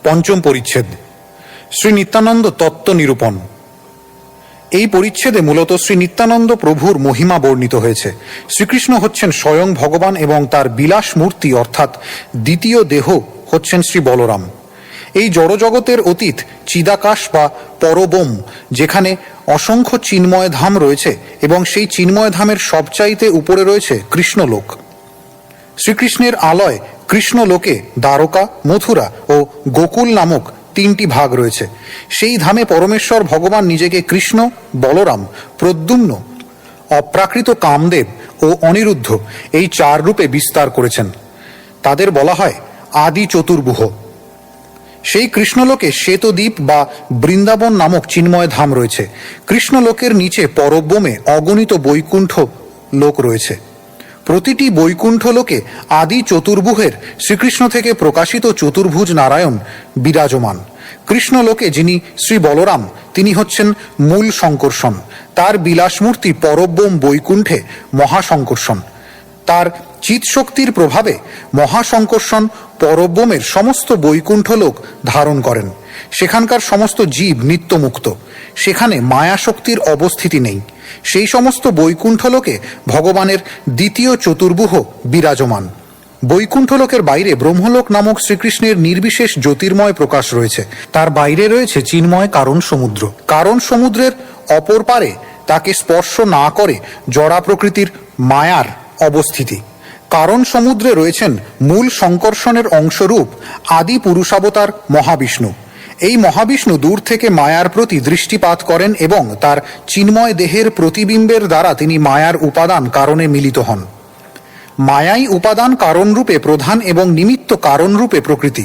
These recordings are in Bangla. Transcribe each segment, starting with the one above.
পঞ্চম পরিচ্ছেদ শ্রী নিত্যানন্দ তত্ত্ব নিরূপণ। এই পরিচ্ছেদে মূলত শ্রী নিত্যানন্দ প্রভুর মহিমা বর্ণিত হয়েছে। শ্রীকৃষ্ণ হচ্ছেন স্বয়ং ভগবান এবং তার বিলাস মূর্তি অর্থাৎ দ্বিতীয় দেহ হচ্ছেন শ্রী বলরাম। এই জড়জগতের অতীত চিদাকাশ বা পরবম, যেখানে অসংখ্য চিন্ময় ধাম রয়েছে এবং সেই চিন্ময় ধামের সবচাইতে উপরে রয়েছে কৃষ্ণলোক। শ্রীকৃষ্ণের আলয় কৃষ্ণলোকে দ্বারকা, মথুরা ও গোকুল নামক তিনটি ভাগ রয়েছে। সেই ধামে পরমেশ্বর ভগবান নিজেকে কৃষ্ণ, বলরাম, প্রদ্যুম্ন, অপ্রাকৃত কামদেব ও অনিরুদ্ধ এই চার রূপে বিস্তার করেছেন। তাদের বলা হয় আদি চতুর্ভুহ। সেই কৃষ্ণলোকে শ্বেতদ্বীপ বা বৃন্দাবন নামক চিন্ময় ধাম রয়েছে। কৃষ্ণলোকের নিচে পরব্রমে অগণিত বৈকুণ্ঠ লোক রয়েছে। প্রতিটি বৈকুণ্ঠ লোকে আদি চতুর্ভুহের শ্রীকৃষ্ণ থেকে প্রকাশিত চতুর্ভুজ নারায়ণ বিরাজমান। কৃষ্ণলোকে যিনি শ্রী বলরাম, তিনি হচ্ছেন মূল সংকর্ষণ। তার বিলাসমূর্তি পরব্রম বৈকুণ্ঠে মহাসংকর্ষণ। তার চিৎশক্তির প্রভাবে মহাসংকর্ষণ পরব্রমের সমস্ত বৈকুণ্ঠ লোক ধারণ করেন। সেখানকার সমস্ত জীব নিত্যমুক্ত। সেখানে মায়াশক্তির অবস্থিতি নেই। সেই সমস্ত বৈকুণ্ঠ লোকে ভগবানের দ্বিতীয় চতুর্ভুহ বিরাজমান। বৈকুণ্ঠ লোকের বাইরে ব্রহ্মলোক নামক শ্রীকৃষ্ণের নির্বিশেষ জ্যোতির্ময় প্রকাশ রয়েছে। তার বাইরে রয়েছে চিন্ময় কারণ সমুদ্র। কারণ সমুদ্রের অপর পারে তাকে স্পর্শ না করে জড়া প্রকৃতির মায়ার অবস্থিতি। কারণ সমুদ্রে রয়েছেন মূল সংকর্ষণের অংশরূপ আদি পুরুষাবতার মহাবিষ্ণু। এই মহাবিষ্ণু দূর থেকে মায়ার প্রতি দৃষ্টিপাত করেন এবং তার চিন্ময় দেহের প্রতিবিম্বের দ্বারা তিনি মায়ার উপাদান কারণে মিলিত হন। মায়াই উপাদান কারণ রূপে প্রধান এবং নিমিত্ত কারণ রূপে প্রকৃতি।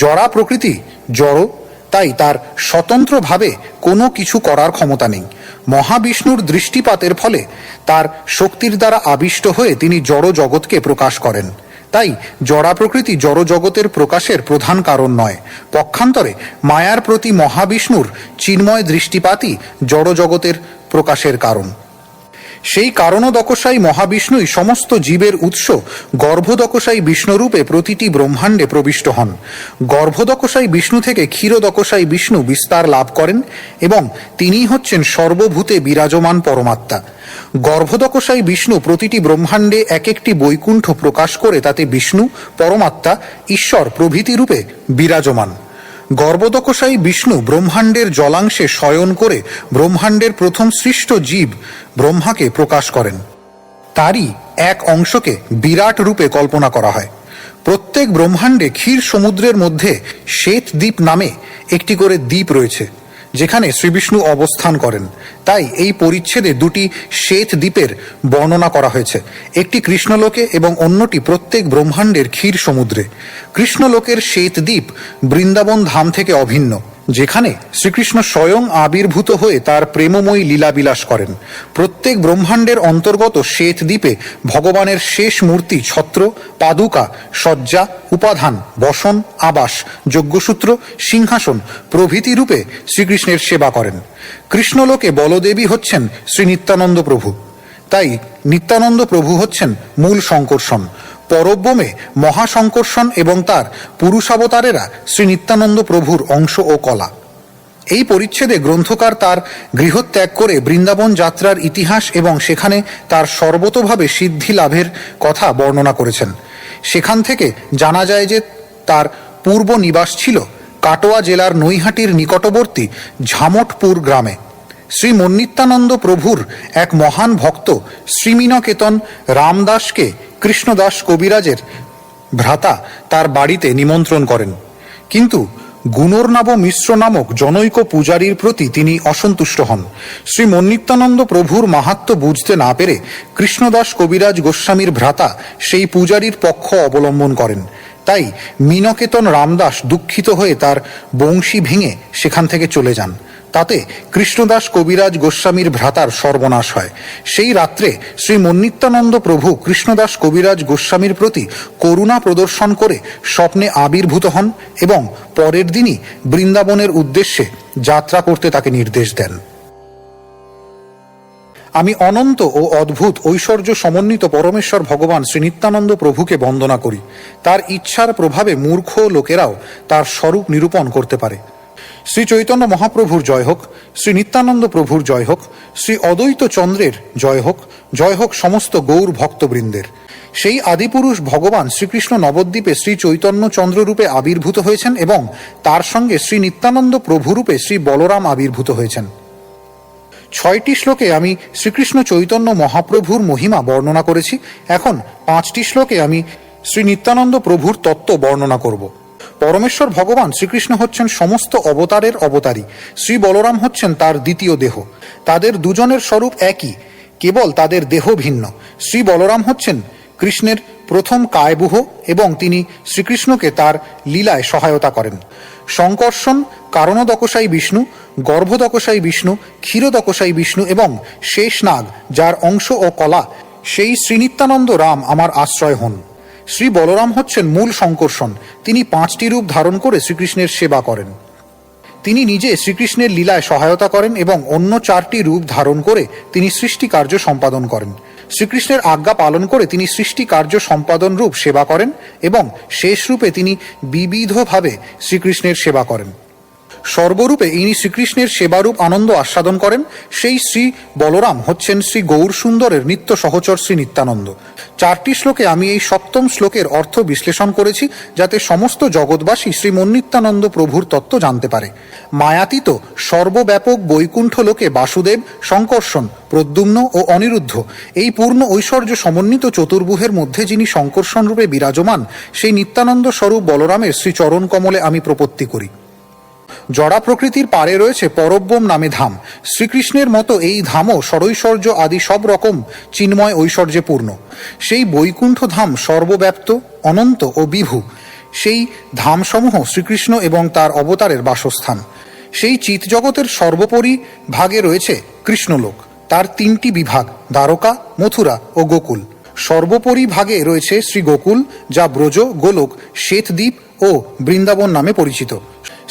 জড়া প্রকৃতি জড়, তাই তার স্বতন্ত্রভাবে কোনো কিছু করার ক্ষমতা নেই। মহাবিষ্ণুর দৃষ্টিপাতের ফলে তার শক্তির দ্বারা আবিষ্ট হয়ে তিনি জড় জগৎকে প্রকাশ করেন। তাই জড়া প্রকৃতি জড় জগতের প্রকাশের প্রধান কারণ নয়। পক্ষান্তরে মায়ার প্রতি মহাবিষ্ণুর চিন্ময় দৃষ্টিপাতই জড় জগতের প্রকাশের কারণ। সেই কারণদকশায়ী মহাবিষ্ণুই সমস্ত জীবের উৎস গর্ভদকশায়ী বিষ্ণুরূপে প্রতিটি ব্রহ্মাণ্ডে প্রবিষ্ট হন। গর্ভদকশায়ী বিষ্ণু থেকে ক্ষীরদকশায়ী বিষ্ণু বিস্তার লাভ করেন এবং তিনিই হচ্ছেন সর্বভূতে বিরাজমান পরমাত্মা। গর্ভদকশায়ী বিষ্ণু প্রতিটি ব্রহ্মাণ্ডে এক একটি বৈকুণ্ঠ প্রকাশ করে তাতে বিষ্ণু, পরমাত্মা, ঈশ্বর প্রভৃতি রূপে বিরাজমান। গর্ভদকশায়ী বিষ্ণু ব্রহ্মাণ্ডের জলাংশে শয়ন করে ব্রহ্মাণ্ডের প্রথম সৃষ্ট জীব ব্রহ্মাকে প্রকাশ করেন। তারই এক অংশকে বিরাট রূপে কল্পনা করা হয়। প্রত্যেক ব্রহ্মাণ্ডে ক্ষীর সমুদ্রের মধ্যে শ্বেতদ্বীপ নামে একটি করে দ্বীপ রয়েছে, যেখানে শ্রীবিষ্ণু অবস্থান করেন। তাই এই পরিচ্ছেদে দুটি শ্বেত দ্বীপের বর্ণনা করা হয়েছে, একটি কৃষ্ণলোকে এবং অন্যটি প্রত্যেক ব্রহ্মাণ্ডের ক্ষীর সমুদ্রে। কৃষ্ণলোকের শ্বেত দ্বীপ বৃন্দাবন ধাম থেকে অভিন্ন, যেখানে শ্রীকৃষ্ণ স্বয়ং আবির্ভূত হয়ে তার প্রেমময়ী লীলাবিলাস করেন। প্রত্যেক ব্রহ্মাণ্ডের অন্তর্গত শ্বেত দ্বীপে ভগবানের শেষ মূর্তি ছত্র, পাদুকা, শয্যা, উপাধান, বসন, আবাস, যজ্ঞসূত্র, সিংহাসন প্রভৃতি রূপে শ্রীকৃষ্ণের সেবা করেন। কৃষ্ণলোকে বলদেবী হচ্ছেন শ্রী নিত্যানন্দ প্রভু। তাই নিত্যানন্দ প্রভু হচ্ছেন মূল সংকর্ষণ। পরব্রমে মহাসংকর্ষণ এবং তার পুরুষাবতারেরা শ্রী নিত্যানন্দ প্রভুর অংশ ও কলা। এই পরিচ্ছেদে গ্রন্থকার তার গৃহত্যাগ করে বৃন্দাবন যাত্রার ইতিহাস এবং সেখানে তার সর্বতোভাবে সিদ্ধি লাভের কথা বর্ণনা করেছেন। সেখান থেকে জানা যায় যে তার পূর্ব নিবাস ছিল কাটোয়া জেলার নৈহাটির নিকটবর্তী ঝামটপুর গ্রামে। শ্রী মন্নিত্যানন্দ প্রভুর এক মহান ভক্ত শ্রীমিনকেতন রামদাসকে কৃষ্ণদাস কবিরাজের ভ্রাতা তার বাড়িতে নিমন্ত্রণ করেন, কিন্তু গুণর্নাব মিশ্র নামক জনৈক পূজারীর প্রতি তিনি অসন্তুষ্ট হন। শ্রী মন্নিত্যানন্দ প্রভুর মাহাত্ম্য বুঝতে না পেরে কৃষ্ণদাস কবিরাজ গোস্বামীর ভ্রাতা সেই পূজারীর পক্ষ অবলম্বন করেন। তাই মিনকেতন রামদাস দুঃখিত হয়ে তার বংশী ভেঙে সেখান থেকে চলে যান। তাতে কৃষ্ণদাস কবিরাজ গোস্বামীর ভ্রাতার সর্বনাশ হয়। সেই রাত্রে শ্রী মন্নিত্যানন্দ প্রভু কৃষ্ণদাস কবিরাজ গোস্বামীর প্রতি করুণা প্রদর্শন করে স্বপ্নে আবির্ভূত হন এবং পরের দিনই বৃন্দাবনের উদ্দেশ্যে যাত্রা করতে তাকে নির্দেশ দেন। আমি অনন্ত ও অদ্ভুত ঐশ্বর্য সমন্বিত পরমেশ্বর ভগবান শ্রী নিত্যানন্দ প্রভুকে বন্দনা করি। তার ইচ্ছার প্রভাবে মূর্খ লোকেরাও তার স্বরূপ নিরূপণ করতে পারে। শ্রী চৈতন্য মহাপ্রভুর জয় হোক, শ্রী নিত্যানন্দ প্রভুর জয় হোক, শ্রী অদ্বৈত চন্দ্রের জয় হোক সমস্ত গৌর ভক্তবৃন্দের। সেই আদিপুরুষ ভগবান শ্রীকৃষ্ণ নবদ্বীপে শ্রী চৈতন্য চন্দ্ররূপে আবির্ভূত হয়েছেন এবং তার সঙ্গে শ্রী নিত্যানন্দ প্রভুরূপে শ্রী বলরাম আবির্ভূত হয়েছেন। 6টি শ্লোকে আমি শ্রীকৃষ্ণ চৈতন্য মহাপ্রভুর মহিমা বর্ণনা করেছি। এখন 5টি শ্লোকে আমি শ্রী নিত্যানন্দ প্রভুর তত্ত্ব বর্ণনা করব। পরমেশ্বর ভগবান শ্রীকৃষ্ণ হচ্ছেন সমস্ত অবতারের অবতারী। শ্রী বলরাম হচ্ছেন তার দ্বিতীয় দেহ। তাদের দুজনের স্বরূপ একই, কেবল তাদের দেহ ভিন্ন। শ্রী বলরাম হচ্ছেন কৃষ্ণের প্রথম কায়বুহ এবং তিনি শ্রীকৃষ্ণকে তার লীলায় সহায়তা করেন। সংকর্ষণ কারণদকশায়ী বিষ্ণু, গর্ভদকশায়ী বিষ্ণু, ক্ষীরদকশায়ী বিষ্ণু এবং শেষনাগ যার অংশ ও কলা, সেই শ্রীনিত্যানন্দ রাম আমার আশ্রয় হন। শ্রী বলরাম হচ্ছেন মূল সংকর্ষণ। তিনি 5টি রূপ ধারণ করে শ্রীকৃষ্ণের সেবা করেন। তিনি নিজে শ্রীকৃষ্ণের লীলায় সহায়তা করেন এবং অন্য 4টি রূপ ধারণ করে তিনি সৃষ্টি কার্য সম্পাদন করেন। শ্রীকৃষ্ণের আজ্ঞা পালন করে তিনি সৃষ্টি কার্য সম্পাদন রূপ সেবা করেন এবং শেষ রূপে তিনি বিবিধভাবে শ্রীকৃষ্ণের সেবা করেন। সর্বরূপে ইনি শ্রীকৃষ্ণের সেবারূপ আনন্দ আস্বাদন করেন। সেই শ্রী বলরাম হচ্ছেন শ্রী গৌর সুন্দরের নিত্য সহচর শ্রী নিত্যানন্দ। 4টি শ্লোকে আমি এই 7ম শ্লোকের অর্থ বিশ্লেষণ করেছি, যাতে সমস্ত জগৎবাসী শ্রীমন্নিত্যানন্দ প্রভুর তত্ত্ব জানতে পারে। মায়াতীত সর্বব্যাপক বৈকুণ্ঠ লোকে বাসুদেব, সংকর্ষণ, প্রদ্যুম্ন ও অনিরুদ্ধ এই পূর্ণ ঐশ্বর্য সমন্বিত চতুর্ভুহের মধ্যে যিনি সংকর্ষণ রূপে বিরাজমান, সেই নিত্যানন্দ স্বরূপ বলরামের শ্রীচরণ কমলে আমি প্রপত্তি করি। জড়া প্রকৃতির পারে রয়েছে পরব্রহ্ম নামে ধাম। শ্রীকৃষ্ণের মতো এই ধামও ষড়ৈশ্বর্য আদি সব রকম চিন্ময় ঐশ্বর্যে পূর্ণ। সেই বৈকুণ্ঠ ধাম সর্বব্যাপ্ত, অনন্ত ও বিভু। সেই ধামসমূহ শ্রীকৃষ্ণ এবং তার অবতারের বাসস্থান। সেই চিৎজগতের সর্বোপরি ভাগে রয়েছে কৃষ্ণলোক। তার 3টি বিভাগ, দ্বারকা, মথুরা ও গোকুল। সর্বোপরি ভাগে রয়েছে শ্রী গোকুল, যা ব্রজ, গোলক, শ্বেতদ্বীপ ও বৃন্দাবন নামে পরিচিত।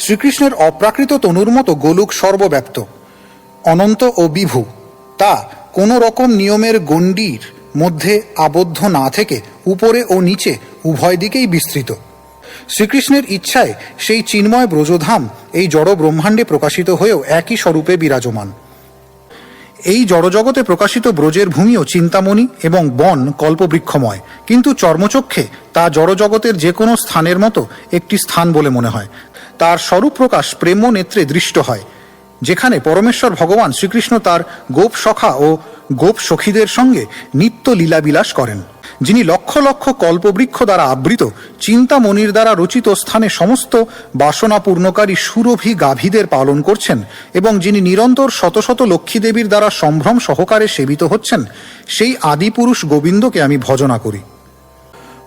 শ্রীকৃষ্ণের অপ্রাকৃত তনুর মতো গোলক সর্বব্যাপ্ত, অনন্ত ও বিভু। তা কোনো রকম নিয়মের গণ্ডির মধ্যে আবদ্ধ না থেকে উপরে ও নিচে উভয় দিকেই বিস্তৃত। শ্রীকৃষ্ণের ইচ্ছায় সেই চিন্ময় ব্রজধাম এই জড় ব্রহ্মাণ্ডে প্রকাশিত হয়েও একই স্বরূপে বিরাজমান। এই জড়জগতে প্রকাশিত ব্রজের ভূমিও চিন্তামণি এবং বন কল্পবৃক্ষময়, কিন্তু চর্মচক্ষে তা জড়জগতের যে কোনো স্থানের মতো একটি স্থান বলে মনে হয়। তার স্বরূপ প্রকাশ প্রেম নেত্রে দৃষ্ট হয়, যেখানে পরমেশ্বর ভগবান শ্রীকৃষ্ণ তার গোপ সখা ও গোপ সখীদের সঙ্গে নিত্য লীলাবিলাস করেন। যিনি লক্ষ লক্ষ কল্পবৃক্ষ দ্বারা আবৃত, চিন্তামণির দ্বারা রচিত স্থানে সমস্ত বাসনা পূর্ণকারী সুরভি গাভীদের পালন করছেন এবং যিনি নিরন্তর শত শত লক্ষ্মী দেবীর দ্বারা সম্ভ্রম সহকারে সেবিত হচ্ছেন, সেই আদিপুরুষ গোবিন্দকে আমি ভজনা করি।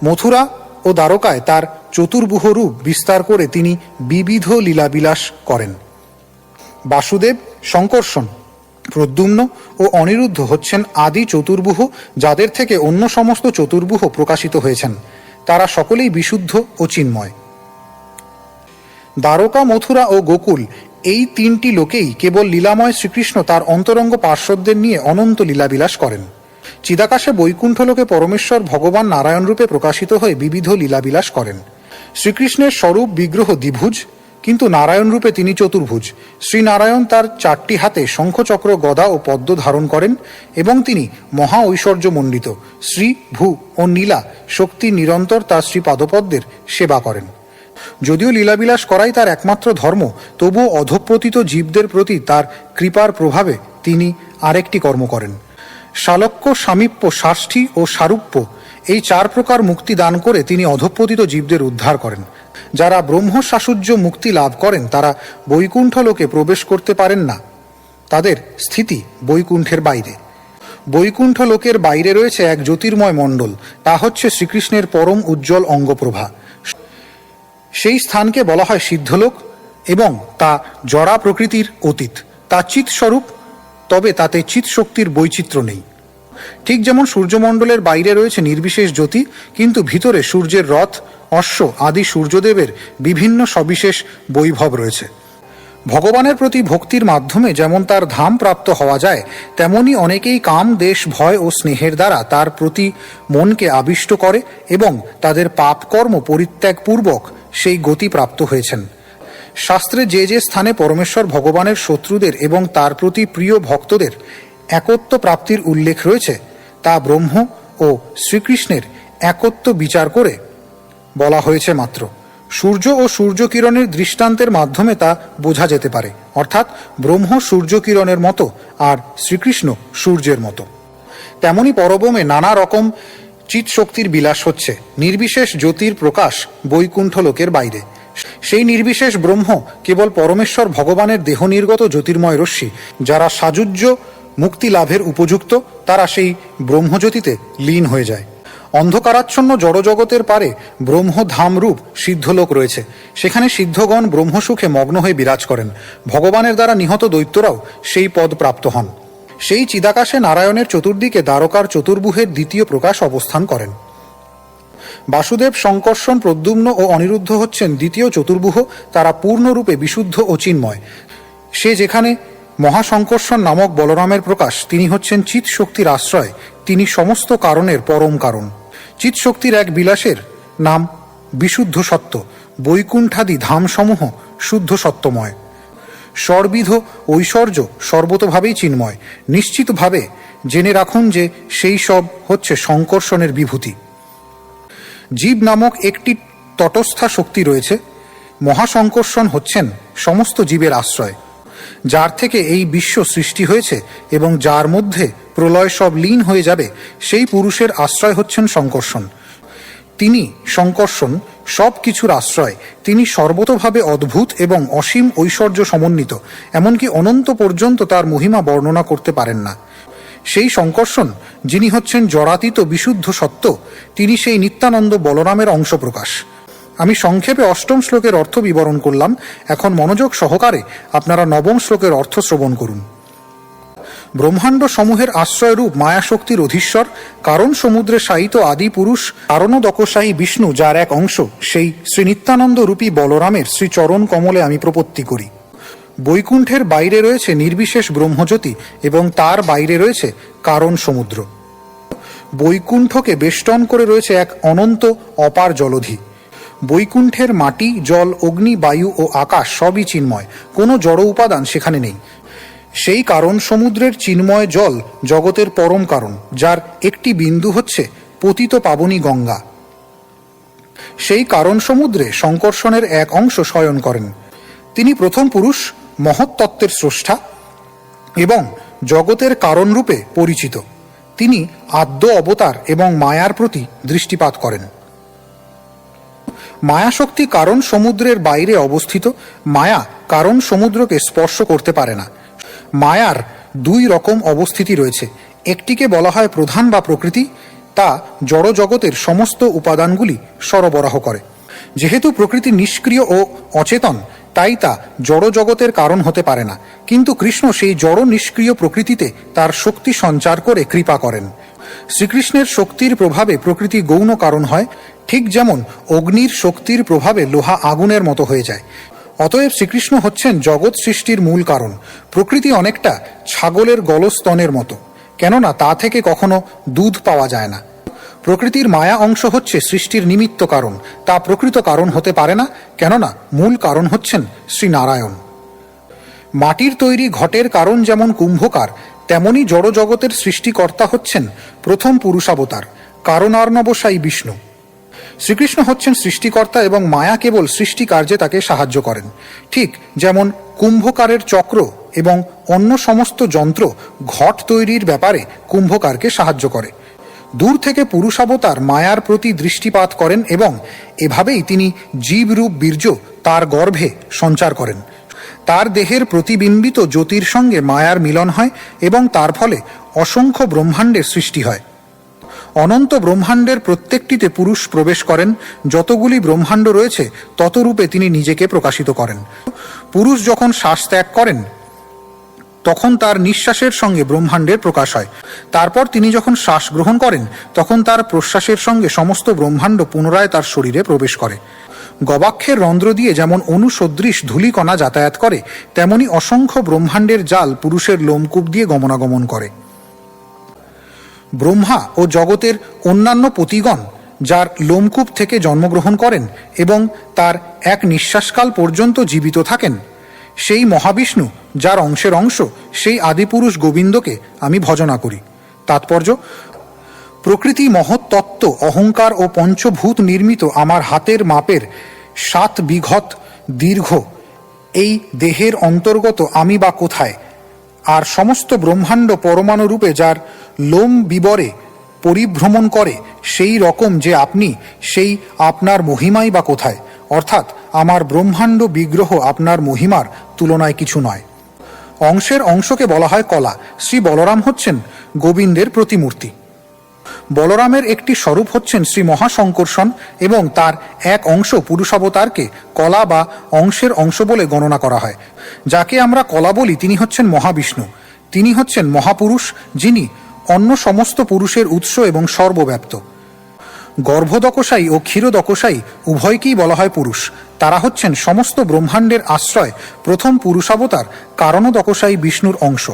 মথুরা ও দ্বারকায় তার চতুর্ভুহ রূপ বিস্তার করে তিনি বিবিধ লীলাবিলাস করেন। বাসুদেব, সংকর্ষণ, প্রদ্যুম্ন ও অনিরুদ্ধ হচ্ছেন আদি চতুর্ভুহ, যাদের থেকে অন্য সমস্ত চতুর্ভুহ প্রকাশিত হয়েছেন। তারা সকলেই বিশুদ্ধ ও চিন্ময়। দ্বারকা, মথুরা ও গোকুল এই 3টি লোকেই কেবল লীলাময় শ্রীকৃষ্ণ তার অন্তরঙ্গ পার্শ্বদের নিয়ে অনন্ত লীলাবিলাস করেন। চিদাকাশে বৈকুণ্ঠ লোকে পরমেশ্বর ভগবান নারায়ণ রূপে প্রকাশিত হয়ে বিবিধ লীলাবিলাস করেন। শ্রীকৃষ্ণের স্বরূপ বিগ্রহ দ্বিভুজ, কিন্তু নারায়ণ রূপে তিনি চতুর্ভুজ। শ্রীনারায়ণ তার 4টি হাতে শঙ্খচক্র, গদা ও পদ্ম ধারণ করেন এবং তিনি মহা ঐশ্বর্যমণ্ডিত। শ্রী, ভূ ও নীলা শক্তি নিরন্তর তার শ্রীপাদপদ্মের সেবা করেন। যদিও লীলাবিলাস করাই তার একমাত্র ধর্ম, তবুও অধঃপতিত জীবদের প্রতি তার কৃপার প্রভাবে তিনি আরেকটি কর্ম করেন। শালক্য, সামীপ্য, সাষ্ঠী ও সারূপ্য এই 4 প্রকার মুক্তি দান করে তিনি অধঃপতিত জীবদের উদ্ধার করেন। যারা ব্রহ্ম শাশুজ্য মুক্তি লাভ করেন তারা বৈকুণ্ঠ লোকে প্রবেশ করতে পারেন না। তাদের স্থিতি বৈকুণ্ঠের বাইরে। বৈকুণ্ঠ লোকের বাইরে রয়েছে এক জ্যোতির্ময় মণ্ডল, তা হচ্ছে শ্রীকৃষ্ণের পরম উজ্জ্বল অঙ্গপ্রভা। সেই স্থানকে বলা হয় সিদ্ধলোক এবং তা জড়া প্রকৃতির অতীত। তা চিৎস্বরূপ, তবে তাতে চিৎ শক্তির বৈচিত্র্য নেই। ঠিক যেমন সূর্যমণ্ডলের বাইরে রয়েছে নির্বিশেষ জ্যোতি, কিন্তু ভিতরে সূর্যের রথ, অশ্ব আদি সূর্যদেবের বিভিন্ন সবিশেষ বৈভব রয়েছে। ভগবানের প্রতি ভক্তির মাধ্যমে যেমন তার ধাম প্রাপ্ত হওয়া যায়, তেমনি অনেকেই কাম, দেশ, ভয় ও স্নেহের দ্বারা তার প্রতি মনকে আবিষ্ট করে এবং তাদের পাপকর্ম পরিত্যাগপূর্বক সেই গতি প্রাপ্ত হয়েছেন। শাস্ত্রে যে যে স্থানে পরমেশ্বর ভগবানের শত্রুদের এবং তার প্রতি প্রিয় ভক্তদের একত্ব প্রাপ্তির উল্লেখ রয়েছে, তা ব্রহ্ম ও শ্রীকৃষ্ণের একত্ব বিচার করে বলা হয়েছে মাত্র। সূর্য ও সূর্যকিরণের দৃষ্টান্তের মাধ্যমে তা বোঝা যেতে পারে, অর্থাৎ ব্রহ্ম সূর্যকিরণের মতো আর শ্রীকৃষ্ণ সূর্যের মতো। তেমনি পরব্রহ্মে নানা রকম চিৎশক্তির বিলাস হচ্ছে। নির্বিশেষ জ্যোতির প্রকাশ বৈকুণ্ঠ লোকের বাইরে। সেই নির্বিশেষ ব্রহ্ম কেবল পরমেশ্বর ভগবানের দেহনির্গত জ্যোতির্ময় রশ্মি। যারা সাযুজ্য মুক্তি লাভের উপযুক্ত, তারা সেই ব্রহ্মজ্যোতিতে লীন হয়ে যায়। অন্ধকারাচ্ছন্ন জড়জগতের পারে ব্রহ্মধাম রূপ সিদ্ধলোক রয়েছে। সেখানে সিদ্ধগণ ব্রহ্মসুখে মগ্ন হয়ে বিরাজ করেন। ভগবানের দ্বারা নিহত দৈত্যরাও সেই পদ প্রাপ্ত হন। সেই চিদাকাশে নারায়ণের চতুর্দিকে দ্বারকার চতুর্ভুহের দ্বিতীয় প্রকাশ অবস্থান করেন। বাসুদেব, শঙ্কর্ষণ, প্রদ্যুম্ন ও অনিরুদ্ধ হচ্ছেন দ্বিতীয় চতুর্ভুহ। তারা পূর্ণরূপে বিশুদ্ধ ও চিন্ময়। সে যেখানে মহাশঙ্কর্ষণ নামক বলরামের প্রকাশ, তিনি হচ্ছেন চিৎ শক্তির আশ্রয়। তিনি সমস্ত কারণের পরম কারণ। চিৎ শক্তির এক বিলাসের নাম বিশুদ্ধ সত্য। বৈকুণ্ঠাদি ধামসমূহ শুদ্ধ সত্যময়। সর্বিধ ঐশ্বর্য সর্বতভাবেই চিন্ময়। নিশ্চিতভাবে জেনে রাখুন যে সেই সব হচ্ছে শঙ্কর্ষণের বিভূতি। জীব নামক একটি তটস্থা শক্তি রয়েছে। মহাশঙ্কর্ষণ হচ্ছেন সমস্ত জীবের আশ্রয়। যার থেকে এই বিশ্ব সৃষ্টি হয়েছে এবং যার মধ্যে প্রলয় সব লীন হয়ে যাবে, সেই পুরুষের আশ্রয় হচ্ছেন শঙ্কর্ষণ। তিনি শঙ্কর্ষণ সব কিছুর আশ্রয়। তিনি সর্বতভাবে অদ্ভুত এবং অসীম ঐশ্বর্য সমন্বিত। এমনকি অনন্ত পর্যন্ত তার মহিমা বর্ণনা করতে পারেন না। সেই শঙ্কর্ষণ, যিনি হচ্ছেন জড়াতীত বিশুদ্ধ সত্য, তিনি সেই নিত্যানন্দ বলরামের অংশ প্রকাশ। আমি সংক্ষেপে অষ্টম শ্লোকের অর্থ বিবরণ করলাম। এখন মনোযোগ সহকারে আপনারা নবম শ্লোকের অর্থ শ্রবণ করুন। ব্রহ্মাণ্ড সমূহের আশ্রয়রূপ মায়াশক্তির অধীশ্বর, কারণ সমুদ্রে শায়িত আদি পুরুষ কারণোদকশায়ী বিষ্ণু, যার এক অংশ, সেই শ্রী নিত্যানন্দ রূপী বলরামের শ্রীচরণ কমলে আমি প্রপত্তি করি। বৈকুণ্ঠের বাইরে রয়েছে নির্বিশেষ ব্রহ্মজ্যোতি এবং তার বাইরে রয়েছে কারণ সমুদ্র। বৈকুণ্ঠকে বেষ্টন করে রয়েছে এক অনন্ত অপার জলধি। বৈকুণ্ঠের মাটি, জল, অগ্নি, বায়ু ও আকাশ সবই চিন্ময়। কোনো জড় উপাদান সেখানে নেই। সেই কারণ সমুদ্রের চিন্ময় জল জগতের পরম কারণ, যার একটি বিন্দু হচ্ছে পতিত পাবনী গঙ্গা। সেই কারণ সমুদ্রে শঙ্কর্ষণের এক অংশ শয়ন করেন। তিনি প্রথম পুরুষ, মহত্তত্ত্বের স্রষ্টা এবং জগতের কারণরূপে পরিচিত। তিনি আদ্য অবতার এবং মায়ার প্রতি দৃষ্টিপাত করেন। মায়াশক্তি কারণ সমুদ্রের বাইরে অবস্থিত। মায়া কারণ সমুদ্রকে স্পর্শ করতে পারে না। মায়ার দুই রকম অবস্থিতি রয়েছে। একটিকে বলা হয় প্রধান বা প্রকৃতি। তা জড় জগতের সমস্ত উপাদানগুলি সরবরাহ করে। যেহেতু প্রকৃতি নিষ্ক্রিয় ও অচেতন, তাই তা জড় জগতের কারণ হতে পারে না। কিন্তু কৃষ্ণ সেই জড় নিষ্ক্রিয় প্রকৃতিতে তার শক্তি সঞ্চার করে কৃপা করেন। শ্রীকৃষ্ণের শক্তির প্রভাবে প্রকৃতি গৌণ কারণ হয়, ঠিক যেমন অগ্নির শক্তির প্রভাবে লোহা আগুনের মতো হয়ে যায়। অতএব শ্রীকৃষ্ণ হচ্ছেন জগৎ সৃষ্টির মূল কারণ। প্রকৃতি অনেকটা ছাগলের গলস্তনের মতো, কেননা তা থেকে কখনো দুধ পাওয়া যায় না। প্রকৃতির মায়া অংশ হচ্ছে সৃষ্টির নিমিত্ত কারণ। তা প্রকৃত কারণ হতে পারে না, কেননা মূল কারণ হচ্ছেন শ্রীনারায়ণ। মাটির তৈরি ঘটের কারণ যেমন কুম্ভকার, তেমনি জড় জগতের সৃষ্টিকর্তা হচ্ছেন প্রথম পুরুষাবতার কারণার্ণবশায়ী বিষ্ণু। শ্রীকৃষ্ণ হচ্ছেন সৃষ্টিকর্তা এবং মায়া কেবল সৃষ্টি কার্যে তাকে সাহায্য করেন। ঠিক যেমন কুম্ভকারের চক্র এবং অন্য সমস্ত যন্ত্র ঘট তৈরির ব্যাপারে কুম্ভকারকে সাহায্য করে। দূর থেকে পুরুষাবতার মায়ার প্রতি দৃষ্টিপাত করেন এবং এভাবেই তিনি জীবরূপ বীর্য তার গর্ভে সঞ্চার করেন। তার দেহের প্রতিবিম্বিত জ্যোতির সঙ্গে মায়ার মিলন হয় এবং তার ফলে অসংখ্য ব্রহ্মাণ্ডের সৃষ্টি হয়। অনন্ত ব্রহ্মাণ্ডের প্রত্যেকটিতে পুরুষ প্রবেশ করেন। যতগুলি ব্রহ্মাণ্ড রয়েছে ততরূপে তিনি নিজেকে প্রকাশিত করেন। পুরুষ যখন শ্বাস ত্যাগ করেন, তখন তার নিঃশ্বাসের সঙ্গে ব্রহ্মাণ্ডের প্রকাশ হয়। তারপর তিনি যখন শ্বাস গ্রহণ করেন, তখন তার প্রশ্বাসের সঙ্গে সমস্ত ব্রহ্মাণ্ড পুনরায় তার শরীরে প্রবেশ করে। গবাক্ষের রন্ধ্র দিয়ে যেমন অনুসদৃশ ধূলিকণা যাতায়াত করে, তেমনি অসংখ্য ব্রহ্মাণ্ডের জাল পুরুষের লোমকূপ দিয়ে গমনাগমন করে। ব্রহ্মা ও জগতের অন্যান্য পতিগণ যার লোমকূপ থেকে জন্মগ্রহণ করেন এবং তার এক নিঃশ্বাসকাল পর্যন্ত জীবিত থাকেন, সেই মহাবিষ্ণু যার অংশের অংশ, সেই আদিপুরুষ গোবিন্দকে আমি ভজনা করি। তাৎপর্য: প্রকৃতি মহৎ তত্ত্ব, অহংকার ও পঞ্চভূত নির্মিত আমার হাতের মাপের 7 বিঘত দীর্ঘ এই দেহের অন্তর্গত আমি বা কোথায়? আর সমস্ত ব্রহ্মাণ্ড পরমাণু রূপে যার লোম বিবরে পরিভ্রমণ করে, সেই রকম যে আপনি, সেই আপনার মহিমাই বা কোথায়? অর্থাৎ আমার ব্রহ্মাণ্ড বিগ্রহ আপনার মহিমার তুলনায় কিছু নয়। অংশের অংশকে বলা হয় কলা। শ্রী বলরাম হচ্ছেন গোবিন্দের প্রতিমূর্তি। বলরামের একটি স্বরূপ হচ্ছেন শ্রী মহাশঙ্কর্ষণ এবং তার এক অংশ পুরুষাবতারকে কলা বা অংশের অংশ বলে গণনা করা হয়। যাকে আমরা কলা বলি তিনি হচ্ছেন মহাবিষ্ণু। তিনি হচ্ছেন মহাপুরুষ, যিনি অন্য সমস্ত পুরুষের উৎস এবং সর্বব্যাপ্ত। গর্ভদকশায়ী ও ক্ষীরদকশায়ী উভয়কেই বলা হয় পুরুষ। তারা হচ্ছেন সমস্ত ব্রহ্মাণ্ডের আশ্রয়, প্রথম পুরুষাবতার কারণদকশায়ী বিষ্ণুর অংশ।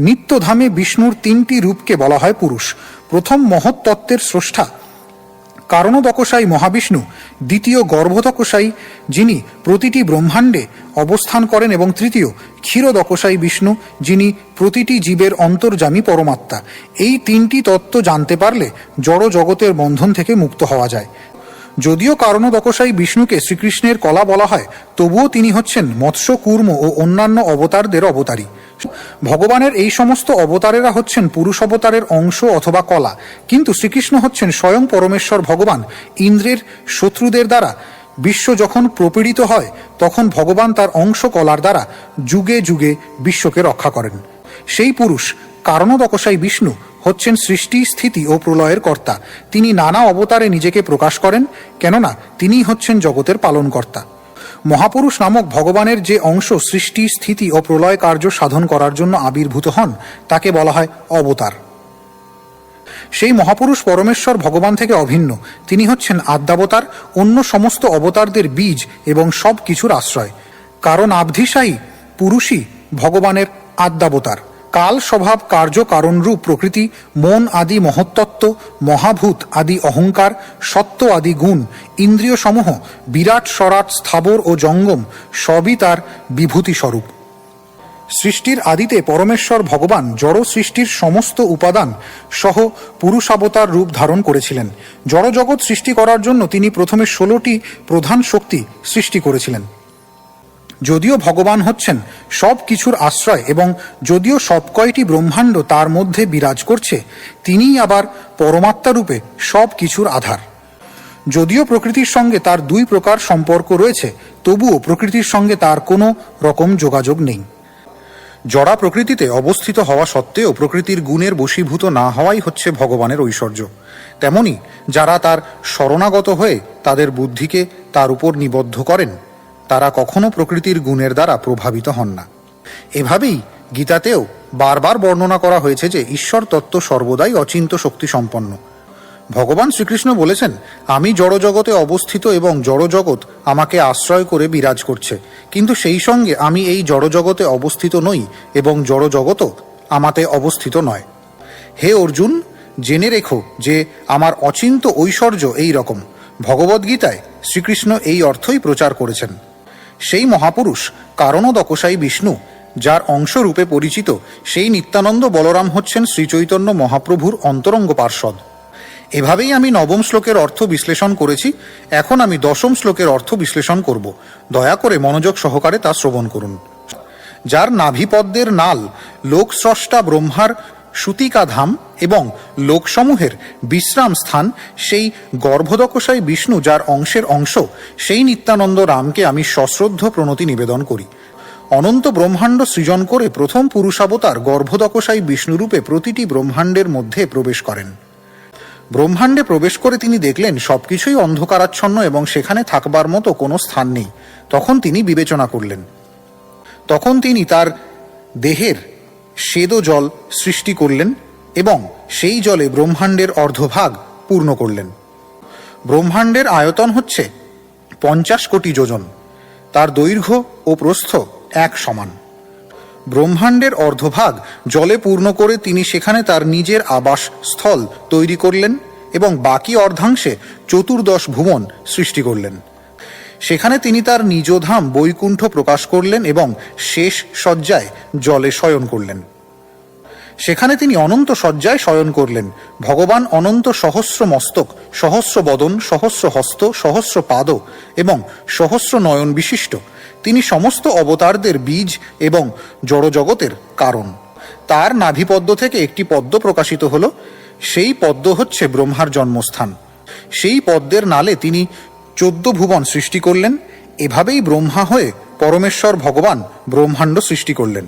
নিত্যধামে বিষ্ণুর 3টি রূপকে বলা হয় পুরুষ। প্রথম মহৎ তত্ত্বের স্রষ্টা কারণদকশায়ী মহাবিষ্ণু, দ্বিতীয় গর্ভদকশায়ী যিনি প্রতিটি ব্রহ্মাণ্ডে অবস্থান করেন, এবং তৃতীয় ক্ষীরদকশায়ী বিষ্ণু, যিনি প্রতিটি জীবের অন্তর্যামী পরমাত্মা। এই 3টি তত্ত্ব জানতে পারলে জড় জগতের বন্ধন থেকে মুক্ত হওয়া যায়। যদিও কারণদকশায়ী বিষ্ণুকে শ্রীকৃষ্ণের কলা বলা হয়, তবুও তিনি হচ্ছেন মৎস্য, কূর্ম ও অন্যান্য অবতারদের অবতারী। ভগবানের এই সমস্ত অবতারেরা হচ্ছেন পুরুষ অবতারের অংশ অথবা কলা, কিন্তু শ্রীকৃষ্ণ হচ্ছেন স্বয়ং পরমেশ্বর ভগবান। ইন্দ্রের শত্রুদের দ্বারা বিশ্ব যখন প্রপীড়িত হয়, তখন ভগবান তার অংশ কলার দ্বারা যুগে যুগে বিশ্বকে রক্ষা করেন। সেই পুরুষ কারণদকশায়ী বিষ্ণু হচ্ছেন সৃষ্টি, স্থিতি ও প্রলয়ের কর্তা। তিনি নানা অবতারে নিজেকে প্রকাশ করেন, কেননা তিনিই হচ্ছেন জগতের পালনকর্তা। মহাপুরুষ নামক ভগবানের যে অংশ সৃষ্টি, স্থিতি ও প্রলয় কার্য সাধন করার জন্য আবির্ভূত হন, তাকে বলা হয় অবতার। সেই মহাপুরুষ পরমেশ্বর ভগবান থেকে অভিন্ন। তিনি হচ্ছেন আদ্যাবতার, অন্য সমস্ত অবতারদের বীজ এবং সব কিছুর আশ্রয়। কারণ আবধিশায়ী পুরুষই ভগবানের আদ্যাবতার। কাল স্বভাব, কার্য, কারণ রূপ প্রকৃতি, মন আদি মহত্তত্ত্ব, মহাভূত আদি অহংকার, সত্য আদি গুণ, ইন্দ্রিয় সমূহ, বিরাট সরাট, স্থাবর ও জঙ্গম সবই তার বিভূতি স্বরূপ। সৃষ্টির আদিতে পরমেশ্বর ভগবান জড় সৃষ্টির সমস্ত উপাদান সহ পুরুষাবতার রূপ ধারণ করেছিলেন। জড় জগৎ সৃষ্টি করার জন্য তিনি প্রথমে 16টি প্রধান শক্তি সৃষ্টি করেছিলেন। যদিও ভগবান হচ্ছেন সব কিছুর আশ্রয় এবং যদিও সব কয়টি ব্রহ্মাণ্ড তার মধ্যে বিরাজ করছে, তিনিই আবার পরমাত্মা রূপে সব কিছুর আধার। যদিও প্রকৃতির সঙ্গে তার 2 প্রকার সম্পর্ক রয়েছে, তবুও প্রকৃতির সঙ্গে তার কোনো রকম যোগাযোগ নেই। জড়া প্রকৃতিতে অবস্থিত হওয়া সত্ত্বেও প্রকৃতির গুণের বশীভূত না হওয়াই হচ্ছে ভগবানের ঐশ্বর্য। তেমনি যারা তার শরণাগত হয়ে তাদের বুদ্ধিকে তার উপর নিবদ্ধ করেন, তারা কখনো প্রকৃতির গুণের দ্বারা প্রভাবিত হন না। এভাবেই গীতাতেও বারবার বর্ণনা করা হয়েছে যে ঈশ্বর তত্ত্ব সর্বদাই অচিন্ত শক্তি সম্পন্ন। ভগবান শ্রীকৃষ্ণ বলেছেন, আমি জড়জগতে অবস্থিত এবং জড়জগৎ আমাকে আশ্রয় করে বিরাজ করছে, কিন্তু সেই সঙ্গে আমি এই জড়জগতে অবস্থিত নই এবং জড়জগতও আমাতে অবস্থিত নয়। হে অর্জুন, জেনে রেখো যে আমার অচিন্ত ঐশ্বর্য এই রকম। ভগবদ্গীতায় শ্রীকৃষ্ণ এই অর্থই প্রচার করেছেন। সেই মহাপুরুষ কারণদকশায়ী বিষ্ণু, যার অংশরূপে পরিচিত সেই নিত্যানন্দ বলরাম হচ্ছেন শ্রীচৈতন্য মহাপ্রভুর অন্তরঙ্গ পার্ষদ। এভাবেই আমি 9ম শ্লোকের অর্থ বিশ্লেষণ করেছি। এখন আমি 10ম শ্লোকের অর্থ বিশ্লেষণ করব। দয়া করে মনোযোগ সহকারে তা শ্রবণ করুন। যার নাভিপদ্মের নাল লোকস্রষ্টা ব্রহ্মার সুতিকাধাম এবং লোকসমূহের বিশ্রাম স্থান, সেই গর্ভদকশায়ী বিষ্ণু যার অংশের অংশ, সেই নিত্যানন্দ রামকে আমি সশ্রদ্ধ প্রণতি নিবেদন করি। অনন্ত ব্রহ্মাণ্ড সৃজন করে প্রথম পুরুষাবতার গর্ভদকশায়ী বিষ্ণুরূপে প্রতিটি ব্রহ্মাণ্ডের মধ্যে প্রবেশ করেন। ব্রহ্মাণ্ডে প্রবেশ করে তিনি দেখলেন সবকিছুই অন্ধকারাচ্ছন্ন এবং সেখানে থাকবার মতো কোনো স্থান নেই। তখন তিনি বিবেচনা করলেন। তখন তিনি তার দেহের স্বেদ জল সৃষ্টি করলেন এবং সেই জলে ব্রহ্মাণ্ডের অর্ধভাগ পূর্ণ করলেন। ব্রহ্মাণ্ডের আয়তন হচ্ছে 50 কোটি যোজন। তার দৈর্ঘ্য ও প্রস্থ এক সমান। ব্রহ্মাণ্ডের অর্ধভাগ জলে পূর্ণ করে তিনি সেখানে তার নিজের আবাসস্থল তৈরি করলেন এবং বাকি অর্ধাংশে 14 ভুবন সৃষ্টি করলেন। সেখানে তিনি তার নিজধাম বৈকুণ্ঠ প্রকাশ করলেন এবং শেষ শয্যায় জলে শয়ন করলেন। সেখানে তিনি অনন্ত শয্যায় শয়ন করলেন। ভগবান অনন্ত সহস্র মস্তক, সহস্র বদন, সহস্র হস্ত, সহস্র পাদ এবং সহস্র নয়ন বিশিষ্ট। তিনি সমস্ত অবতারদের বীজ এবং জড়জগতের কারণ। তার নাভিপদ্ম থেকে একটি পদ্ম প্রকাশিত হল। সেই পদ্ম হচ্ছে ব্রহ্মার জন্মস্থান। সেই পদ্মের নালে তিনি 14 ভুবন সৃষ্টি করলেন। এভাবেই ব্রহ্মা হয়ে পরমেশ্বর ভগবান ব্রহ্মাণ্ড সৃষ্টি করলেন।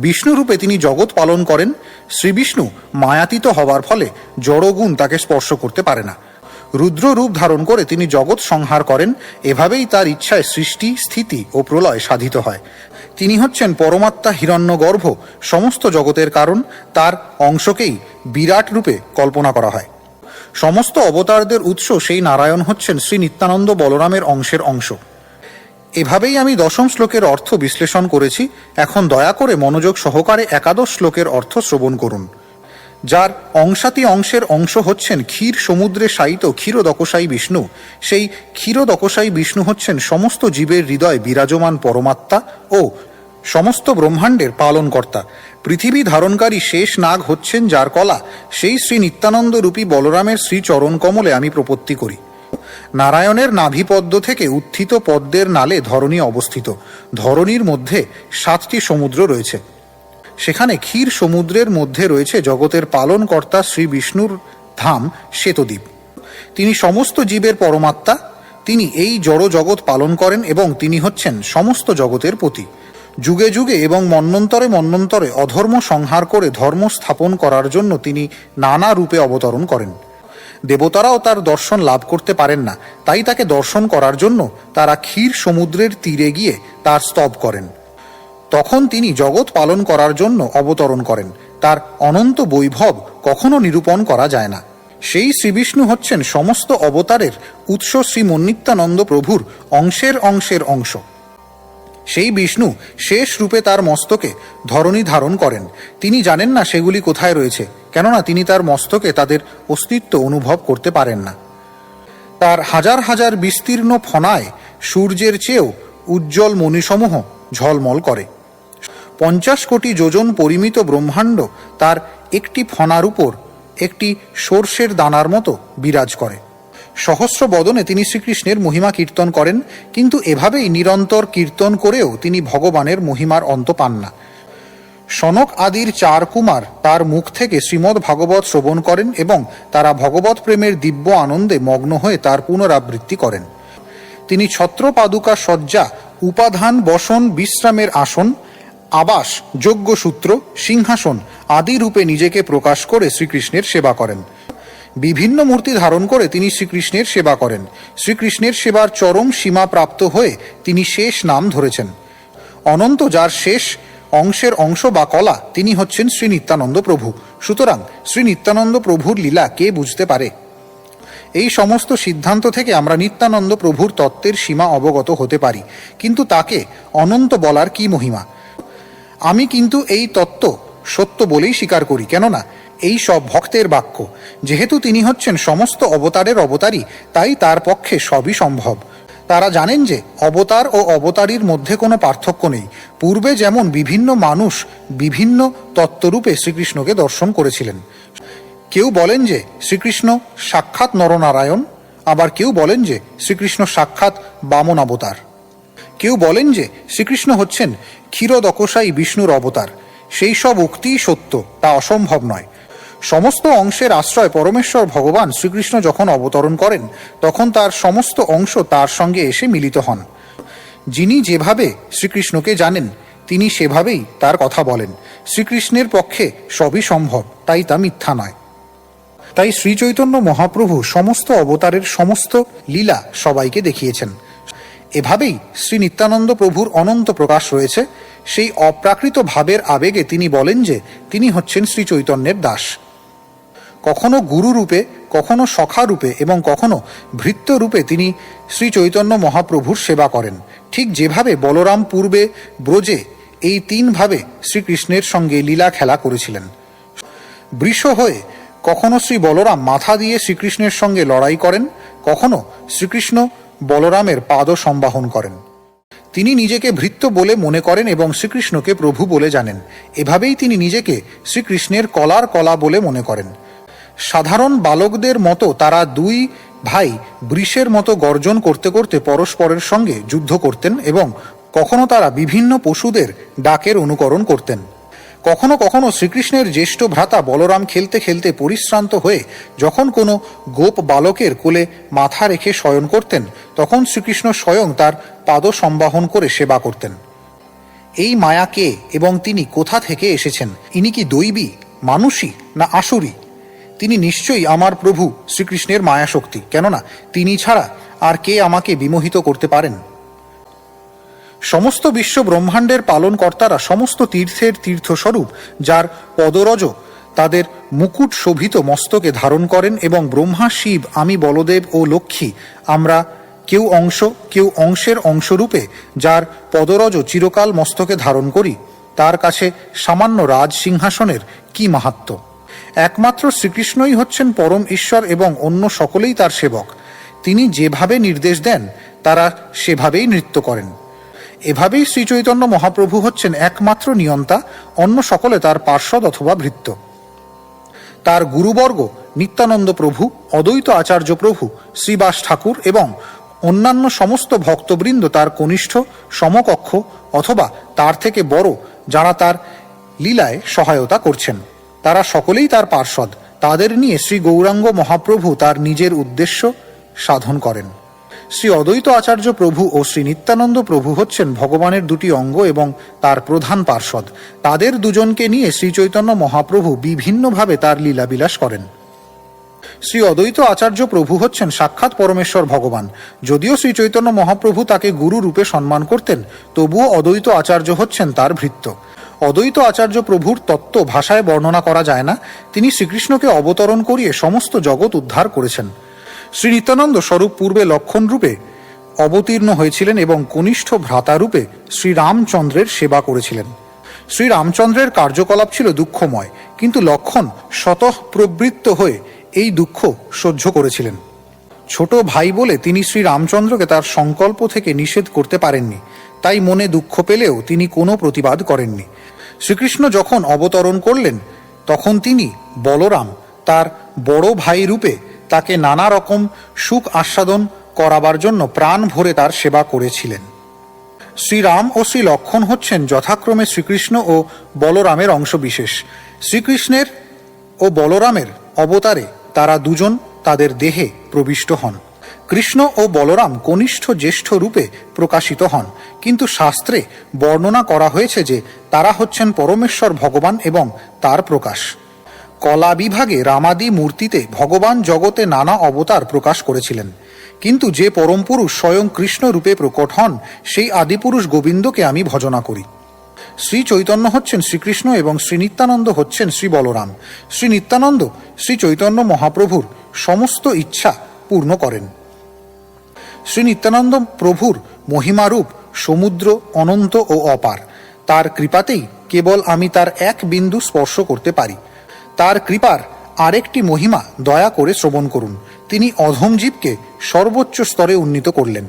বিষ্ণুরূপে তিনি জগৎ পালন করেন। শ্রীবিষ্ণু মায়াতীত হওয়ার ফলে জড়গুণ তাকে স্পর্শ করতে পারে না। রুদ্র রূপ ধারণ করে তিনি জগৎ সংহার করেন। এভাবেই তার ইচ্ছায় সৃষ্টি, স্থিতি ও প্রলয় সাধিত হয়। তিনি হচ্ছেন পরমাত্মা হিরণ্যগর্ভ, সমস্ত জগতের কারণ। তার অংশকেই বিরাট রূপে কল্পনা করা হয়। সমস্ত অবতারদের উৎস সেই নারায়ণ হচ্ছেন শ্রী নিত্যানন্দ বলরামের অংশের অংশ। এভাবেই আমি 10ম শ্লোকের অর্থ বিশ্লেষণ করেছি। এখন দয়া করে মনোযোগ সহকারে 11 শ্লোকের অর্থ শ্রবণ করুন। যার অংশাতি অংশের অংশ হচ্ছেন ক্ষীর সমুদ্রে শায়িত ক্ষীরদকশায়ী বিষ্ণু। সেই ক্ষীরদকশায়ী বিষ্ণু হচ্ছেন সমস্ত জীবের হৃদয় বিরাজমান পরমাত্মা ও সমস্ত ব্রহ্মাণ্ডের পালনকর্তা। পৃথিবী ধারণকারী শেষ নাগ হচ্ছেন যার কলা। সেই শ্রী নিত্যানন্দ রূপী বলরামের শ্রীচরণ কমলে আমি প্রপত্তি করি। নারায়ণের নাভিপদ্ম থেকে উত্থিত পদ্মের নালে ধরণী অবস্থিত। ধরণীর মধ্যে 7টি সমুদ্র রয়েছে। সেখানে ক্ষীর সমুদ্রের মধ্যে রয়েছে জগতের পালনকর্তা শ্রী বিষ্ণুর ধাম শ্বেতদ্বীপ। তিনি সমস্ত জীবের পরমাত্মা। তিনি এই জড় জগৎ পালন করেন এবং তিনি হচ্ছেন সমস্ত জগতের পতি। যুগে যুগে এবং মন্বন্তরে মন্বন্তরে অধর্ম সংহার করে ধর্ম স্থাপন করার জন্য তিনি নানা রূপে অবতরণ করেন। দেবতারাও তার দর্শন লাভ করতে পারেন না, তাই তাকে দর্শন করার জন্য তারা ক্ষীর সমুদ্রের তীরে গিয়ে তার স্তব করেন। তখন তিনি জগৎ পালন করার জন্য অবতরণ করেন। তার অনন্ত বৈভব কখনো নিরূপণ করা যায় না। সেই শ্রীবিষ্ণু হচ্ছেন সমস্ত অবতারের উৎস শ্রীমন্নিত্যানন্দ প্রভুর অংশের অংশের অংশ। সেই বিষ্ণু শেষ রূপে তার মস্তকে ধরণী ধারণ করেন। তিনি জানেন না সেগুলি কোথায় রয়েছে, কেননা তিনি তার মস্তকে তাদের অস্তিত্ব অনুভব করতে পারেন না। তার হাজার হাজার বিস্তীর্ণ ফণায় সূর্যের চেয়েও উজ্জ্বল মণিসমূহ ঝলমল করে। 50 কোটি যোজন পরিমিত ব্রহ্মাণ্ড তার একটি ফণার উপর একটি সর্ষের দানার মতো বিরাজ করে। সহস্র বদনে তিনি শ্রীকৃষ্ণের মহিমা কীর্তন করেন, কিন্তু এভাবেই নিরন্তর কীর্তন করেও তিনি ভগবানের মহিমার অন্ত পান না। সনক আদির 4 কুমার তার মুখ থেকে শ্রীমদ্ ভাগবত শ্রবণ করেন এবং তারা ভগবত প্রেমের দিব্য আনন্দে মগ্ন হয়ে তার পুনরাবৃত্তি করেন। তিনি ছত্র পাদুকা শয্যা, উপাধান, বসন, বিশ্রামের আসন, আবাস, যজ্ঞসূত্র, সিংহাসন আদি রূপে নিজেকে প্রকাশ করে শ্রীকৃষ্ণের সেবা করেন। বিভিন্ন মূর্তি ধারণ করে তিনি শ্রীকৃষ্ণের সেবা করেন। শ্রীকৃষ্ণের সেবার চরম সীমা প্রাপ্ত হয়ে তিনি শেষ নাম ধরেছেন। অনন্ত যার শেষ অংশের অংশ বা কলা, তিনি হচ্ছেন শ্রী নিত্যানন্দ প্রভু। সুতরাং শ্রী নিত্যানন্দ প্রভুর লীলা কে বুঝতে পারে? এই সমস্ত সিদ্ধান্ত থেকে আমরা নিত্যানন্দ প্রভুর তত্ত্বের সীমা অবগত হতে পারি, কিন্তু তাকে অনন্ত বলার কি মহিমা? আমি কিন্তু এই তত্ত্ব সত্য বলেই স্বীকার করি, কেননা এই সব ভক্তের বাক্য। যেহেতু তিনি হচ্ছেন সমস্ত অবতারের অবতারী, তাই তার পক্ষে সবই সম্ভব। তারা জানেন যে অবতার ও অবতারীর মধ্যে কোনো পার্থক্য নেই। পূর্বে যেমন বিভিন্ন মানুষ বিভিন্ন তত্ত্বরূপে শ্রীকৃষ্ণকে দর্শন করেছিলেন। কেউ বলেন যে শ্রীকৃষ্ণ সাক্ষাৎ নরনারায়ণ, আবার কেউ বলেন যে শ্রীকৃষ্ণ সাক্ষাৎ বামন অবতার। কেউ বলেন যে শ্রীকৃষ্ণ হচ্ছেন ক্ষীরদকশায়ী বিষ্ণুর অবতার। সেই সব উক্তিই সত্য, তা অসম্ভব নয়। সমস্ত অংশের আশ্রয় পরমেশ্বর ভগবান শ্রীকৃষ্ণ যখন অবতরণ করেন, তখন তার সমস্ত অংশ তার সঙ্গে এসে মিলিত হন। যিনি যেভাবে শ্রীকৃষ্ণকে জানেন, তিনি সেভাবেই তার কথা বলেন। শ্রীকৃষ্ণের পক্ষে সবই সম্ভব, তাই তা মিথ্যা নয়। তাই শ্রীচৈতন্য মহাপ্রভু সমস্ত অবতারের সমস্ত লীলা সবাইকে দেখিয়েছেন। এভাবেই শ্রী নিত্যানন্দ প্রভুর অনন্ত প্রকাশ রয়েছে। সেই অপ্রাকৃত ভাবের আবেগে তিনি বলেন যে তিনি হচ্ছেন শ্রী চৈতন্যের দাস। কখনো গুরু রূপে, কখনো সখা রূপে এবং কখনো ভৃত্য রূপে তিনি শ্রী চৈতন্য মহাপ্রভুর সেবা করেন। ঠিক যেভাবে বলরাম পূর্বে ব্রজে এই তিনভাবে শ্রীকৃষ্ণের সঙ্গে লীলা খেলা করেছিলেন। বৃষ হয়ে কখনো শ্রী বলরাম মাথা দিয়ে শ্রীকৃষ্ণের সঙ্গে লড়াই করেন, কখনো শ্রীকৃষ্ণ বলরামের পাদ সম্বাহন করেন। তিনি নিজেকে ভৃত্য বলে মনে করেন এবং শ্রীকৃষ্ণকে প্রভু বলে জানেন। এভাবেই তিনি নিজেকে শ্রীকৃষ্ণের কলার কলা বলে মনে করেন। সাধারণ বালকদের মতো তারা দুই ভাই বৃষের মতো গর্জন করতে করতে পরস্পরের সঙ্গে যুদ্ধ করতেন এবং কখনো তারা বিভিন্ন পশুদের ডাকের অনুকরণ করতেন। কখনো কখনো শ্রীকৃষ্ণের জ্যেষ্ঠ ভ্রাতা বলরাম খেলতে খেলতে পরিশ্রান্ত হয়ে যখন কোনো গোপ বালকের কোলে মাথা রেখে শয়ন করতেন, তখন শ্রীকৃষ্ণ স্বয়ং তার পাদ সম্বাহন করে সেবা করতেন। এই মায়া কে এবং তিনি কোথা থেকে এসেছেন? ইনি কি দৈবী, মানুষী না আসুরী? তিনি নিশ্চয়ই আমার প্রভু শ্রীকৃষ্ণের মায়াশক্তি, কেননা তিনি ছাড়া আর কে আমাকে বিমোহিত করতে পারেন? সমস্ত বিশ্ব ব্রহ্মাণ্ডের পালনকর্তারা সমস্ত তীর্থের তীর্থস্বরূপ, যার পদরজ তাদের মুকুট শোভিত মস্তকে ধারণ করেন এবং ব্রহ্মা, শিব, আমি বলদেব ও লক্ষ্মী আমরা কেউ অংশ কেউ অংশের অংশরূপে যার পদরজ চিরকাল মস্তকে ধারণ করি, তার কাছে সামান্য রাজ সিংহাসনের কি মাহাত্ম্য! একমাত্র শ্রীকৃষ্ণই হচ্ছেন পরম ঈশ্বর এবং অন্য সকলেই তার সেবক। তিনি যেভাবে নির্দেশ দেন তারা সেভাবেই নৃত্য করেন। এভাবেই শ্রীচৈতন্য মহাপ্রভু হচ্ছেন একমাত্র নিয়ন্তা, অন্য সকলে তার পার্ষদ অথবা ভৃত্য। তার গুরুবর্গ নিত্যানন্দ প্রভু, অদ্বৈত আচার্য প্রভু, শ্রীবাস ঠাকুর এবং অন্যান্য সমস্ত ভক্তবৃন্দ তার কনিষ্ঠ, সমকক্ষ অথবা তার থেকে বড়, যারা তার লীলায় সহায়তা করছেন। তারা সকলেই তার পার্ষদ। তাদের নিয়ে শ্রী গৌরাঙ্গ মহাপ্রভু তার নিজের উদ্দেশ্য সাধন করেন। শ্রী অদ্বৈত আচার্য প্রভু ও শ্রী নিত্যানন্দ প্রভু হচ্ছেন ভগবানের দুটি অঙ্গ এবং তার প্রধান পার্ষদ। তাদের দুজনকে নিয়ে শ্রী চৈতন্য মহাপ্রভু বিভিন্নভাবে তার লীলাবিলাস করেন। শ্রী অদ্বৈত আচার্য প্রভু হচ্ছেন সাক্ষাৎ পরমেশ্বর ভগবান। যদিও শ্রী চৈতন্য মহাপ্রভু তাকে গুরু রূপে সম্মান করতেন, তবুও অদ্বৈত আচার্য হচ্ছেন তার ভৃত্য। অদ্বৈত আচার্য প্রভুর তত্ত্ব ভাষায় বর্ণনা করা যায় না। তিনি শ্রীকৃষ্ণকে অবতরণ করিয়ে সমস্ত জগৎ উদ্ধার করেছেন। শ্রী নিত্যানন্দ স্বরূপ পূর্বে লক্ষণ রূপে অবতীর্ণ হয়েছিলেন এবং কনিষ্ঠ ভ্রাতারূপে শ্রীরামচন্দ্রের সেবা করেছিলেন। শ্রীরামচন্দ্রের কার্যকলাপ ছিল দুঃখময়, কিন্তু লক্ষণ স্বতঃ প্রবৃত্ত হয়ে এই দুঃখ সহ্য করেছিলেন। ছোট ভাই বলে তিনি শ্রীরামচন্দ্রকে তার সংকল্প থেকে নিষেধ করতে পারেননি, তাই মনে দুঃখ পেলেও তিনি কোনো প্রতিবাদ করেননি। শ্রীকৃষ্ণ যখন অবতরণ করলেন, তখন তিনি বলরাম তার বড় ভাই রূপে তাকে নানা রকম সুখ আস্বাদন করাবার জন্য প্রাণ ভরে তার সেবা করেছিলেন। শ্রীরাম ও শ্রী লক্ষণ হচ্ছেন যথাক্রমে শ্রীকৃষ্ণ ও বলরামের অংশবিশেষ। শ্রীকৃষ্ণের ও বলরামের অবতারে তারা দুজন তাদের দেহে প্রবিষ্ট হন। কৃষ্ণ ও বলরাম কনিষ্ঠ জ্যেষ্ঠ রূপে প্রকাশিত হন, কিন্তু শাস্ত্রে বর্ণনা করা হয়েছে যে তারা হচ্ছেন পরমেশ্বর ভগবান এবং তার প্রকাশ। কলা বিভাগে রামাদি মূর্তিতে ভগবান জগতে নানা অবতার প্রকাশ করেছিলেন, কিন্তু যে পরম পুরুষ স্বয়ং কৃষ্ণ রূপে প্রকট হন, সেই আদিপুরুষ গোবিন্দকে আমি ভজনা করি। শ্রী চৈতন্য হচ্ছেন শ্রীকৃষ্ণ এবং শ্রী নিত্যানন্দ হচ্ছেন শ্রী বলরাম। শ্রী নিত্যানন্দ শ্রী চৈতন্য মহাপ্রভুর সমস্ত ইচ্ছা পূর্ণ করেন। শ্রী নিত্যানন্দ প্রভুর মহিমারূপ সমুদ্র, অনন্ত ও অপার। তার কৃপাতেই কেবল আমি তার এক বিন্দু স্পর্শ করতে পারি। তার কৃপার আরেকটি মহিমা দয়া করে শ্রবণ করুন। তিনি অধম জীবকে সর্বোচ্চ স্তরে উন্নীত করলেন।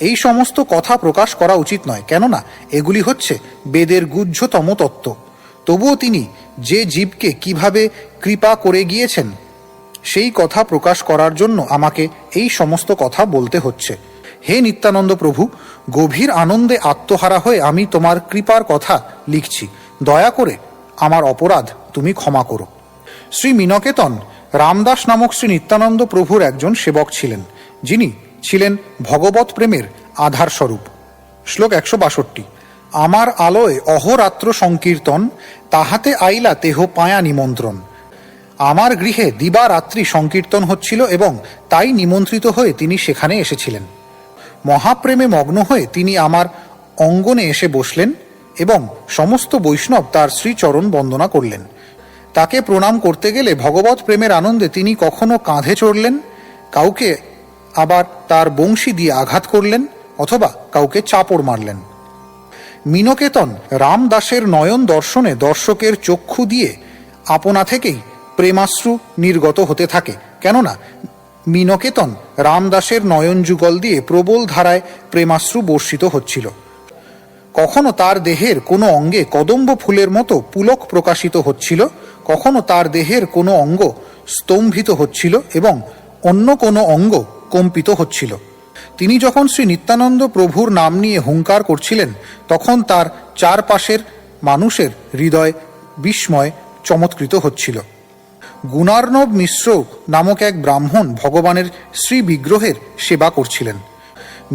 এই সমস্ত কথা প্রকাশ করা উচিত নয়, কেননা এগুলি হচ্ছে বেদের গুহ্যতম তত্ত্ব। তবুও তিনি যে জীবকে কিভাবে কৃপা করে গিয়েছেন, সেই কথা প্রকাশ করার জন্য আমাকে এই সমস্ত কথা বলতে হচ্ছে। হে নিত্যানন্দ প্রভু, গভীর আনন্দে আত্মহারা হয়ে আমি তোমার কৃপার কথা লিখছি। দয়া করে আমার অপরাধ তুমি ক্ষমা করো। শ্রী মীনকেতন রামদাস নামক শ্রী নিত্যানন্দ প্রভুর একজন সেবক ছিলেন, যিনি ছিলেন ভগবত প্রেমের আধার স্বরূপ। শ্লোক 162। আমার আলোয় অহরাত্র সংকীর্তন, তাহাতে আইলা তেহ পায়া নিমন্ত্রণ। আমার গৃহে দিবারাত্রি সংকীর্তন হচ্ছিল এবং তাই নিমন্ত্রিত হয়ে তিনি সেখানে এসেছিলেন। মহাপ্রেমে মগ্ন হয়ে তিনি আমার অঙ্গনে এসে বসলেন এবং সমস্ত বৈষ্ণব তার শ্রীচরণ বন্দনা করলেন। তাকে প্রণাম করতে গেলে ভগবৎ প্রেমের আনন্দে তিনি কখনো কাঁধে চড়লেন, কাউকে আবার তার বংশী দিয়ে আঘাত করলেন, অথবা কাউকে চাপড় মারলেন। মীনকেতন রামদাসের নয়ন দর্শনে দর্শকের চক্ষু দিয়ে আপনা থেকেই প্রেমাশ্রু নির্গত হতে থাকে, কেননা মীনকেতন রামদাসের নয়ন যুগল দিয়ে প্রবল ধারায় প্রেমাশ্রু বর্ষিত হচ্ছিল। কখনো তার দেহের কোনো অঙ্গে কদম্ব ফুলের মতো পুলক প্রকাশিত হচ্ছিল, কখনো তার দেহের কোনো অঙ্গ স্তম্ভিত হচ্ছিল এবং অন্য কোনো অঙ্গ কম্পিত হচ্ছিল। তিনি যখন শ্রী নিত্যানন্দ প্রভুর নাম নিয়ে হুঙ্কার করছিলেন, তখন তার চারপাশের মানুষের হৃদয় বিস্ময় চমৎকৃত হচ্ছিল। গুণার্ণব মিশ্র নামক এক ব্রাহ্মণ ভগবানের শ্রী বিগ্রহের সেবা করছিলেন।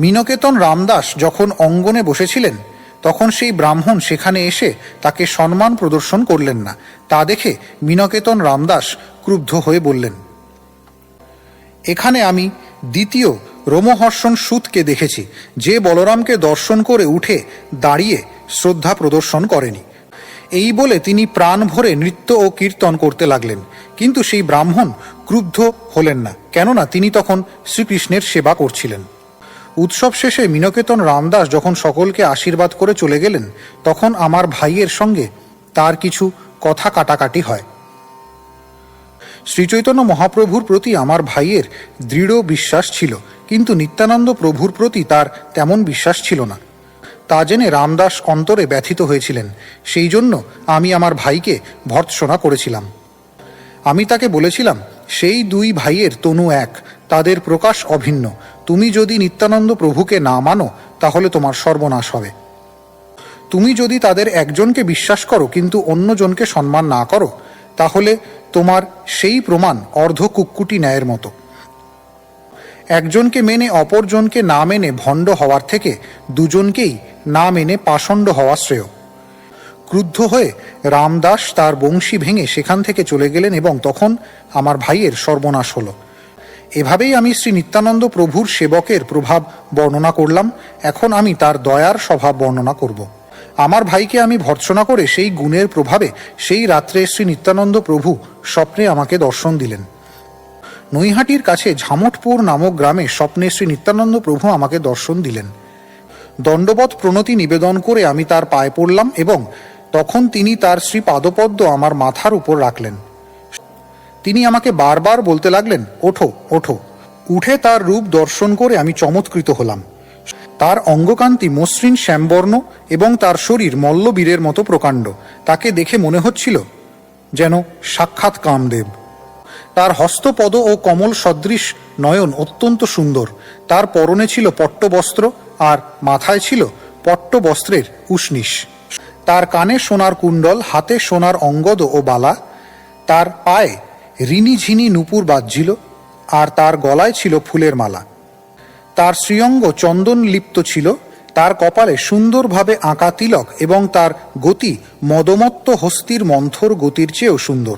মীনকেতন রামদাস যখন অঙ্গনে বসেছিলেন, তখন সেই ব্রাহ্মণ সেখানে এসে তাকে সম্মান প্রদর্শন করলেন না। তা দেখে মীনকেতন রামদাস ক্রুদ্ধ হয়ে বললেন, এখানে আমি দ্বিতীয় রোমহর্ষণ সুতকে দেখেছি, যে বলরামকে দর্শন করে উঠে দাঁড়িয়ে শ্রদ্ধা প্রদর্শন করেনি। এই বলে তিনি প্রাণ ভরে নৃত্য ও কীর্তন করতে লাগলেন, কিন্তু সেই ব্রাহ্মণ ক্রুদ্ধ হলেন না, কেননা তিনি তখন শ্রীকৃষ্ণের সেবা করছিলেন। উৎসব শেষে মীনকেতন রামদাস যখন সকলকে আশীর্বাদ করে চলে গেলেন, তখন আমার ভাইয়ের সঙ্গে তার কিছু কথা কাটাকাটি হয়। শ্রীচৈতন্য মহাপ্রভুর প্রতি আমার ভাইয়ের দৃঢ় বিশ্বাস ছিল, কিন্তু নিত্যানন্দ প্রভুর প্রতি তার তেমন বিশ্বাস ছিল না। তা জেনে রামদাস অন্তরে ব্যথিত হয়েছিলেন। সেই জন্য আমি আমার ভাইকে ভর্ৎসনা করেছিলাম। আমি তাকে বলেছিলাম, সেই দুই ভাইয়ের তনু এক, তাদের প্রকাশ অভিন্ন। তুমি যদি নিত্যানন্দ প্রভুকে না মানো, তাহলে তোমার সর্বনাশ হবে। তুমি যদি তাদের একজনকে বিশ্বাস করো কিন্তু অন্যজনকে সম্মান না করো, তাহলে তোমার সেই প্রমাণ অর্ধ কুক্কুটি ন্যায়ের মতো। একজনকে মেনে অপরজনকে না মেনে ভণ্ড হওয়ার থেকে দুজনকেই না মেনে পাষণ্ড হওয়া শ্রেয়। ক্রুদ্ধ হয়ে রামদাস তার বংশী ভেঙে সেখান থেকে চলে গেলেন এবং তখন আমার ভাইয়ের সর্বনাশ হলো। এভাবেই আমি শ্রী নিত্যানন্দ প্রভুর সেবকের প্রভাব বর্ণনা করলাম। এখন আমি তার দয়ার স্বভাব বর্ণনা করব। আমার ভাইকে আমি ভর্ৎসনা করে সেই গুণের প্রভাবে সেই রাত্রে শ্রী নিত্যানন্দ প্রভু স্বপ্নে আমাকে দর্শন দিলেন। নৈহাটির কাছে ঝামটপুর নামক গ্রামে স্বপ্নে শ্রী নিত্যানন্দ প্রভু আমাকে দর্শন দিলেন। দণ্ডবৎ প্রণতি নিবেদন করে আমি তার পায়ে পড়লাম এবং তখন তিনি তার শ্রী পাদপদ্ম আমার মাথার উপর রাখলেন। তিনি আমাকে বারবার বলতে লাগলেন, ওঠো ওঠো। উঠে তার রূপ দর্শন করে আমি চমৎকৃত হলাম। তার অঙ্গকান্তি মসৃণ শ্যামবর্ণ এবং তার শরীর মল্লবীরের মতো প্রকাণ্ড। তাকে দেখে মনে হচ্ছিল যেন সাক্ষাৎ কামদেব। তার হস্তপদ ও কমল সদৃশ নয়ন অত্যন্ত সুন্দর। তার পরনে ছিল পট্টবস্ত্র আর মাথায় ছিল পট্টবস্ত্রের উষ্ণিস। তার কানে সোনার কুণ্ডল, হাতে সোনার অঙ্গদ ও বালা, তার পায়ে ঋণী ঝিনি নূপুর বাজছিল, আর তার গলায় ছিল ফুলের মালা। তার শ্রীঅঙ্গ চন্দন লিপ্ত ছিল, তার কপালে সুন্দরভাবে আঁকা তিলক এবং তার গতি মদমত্ত হস্তির মন্থর গতির চেয়েও সুন্দর।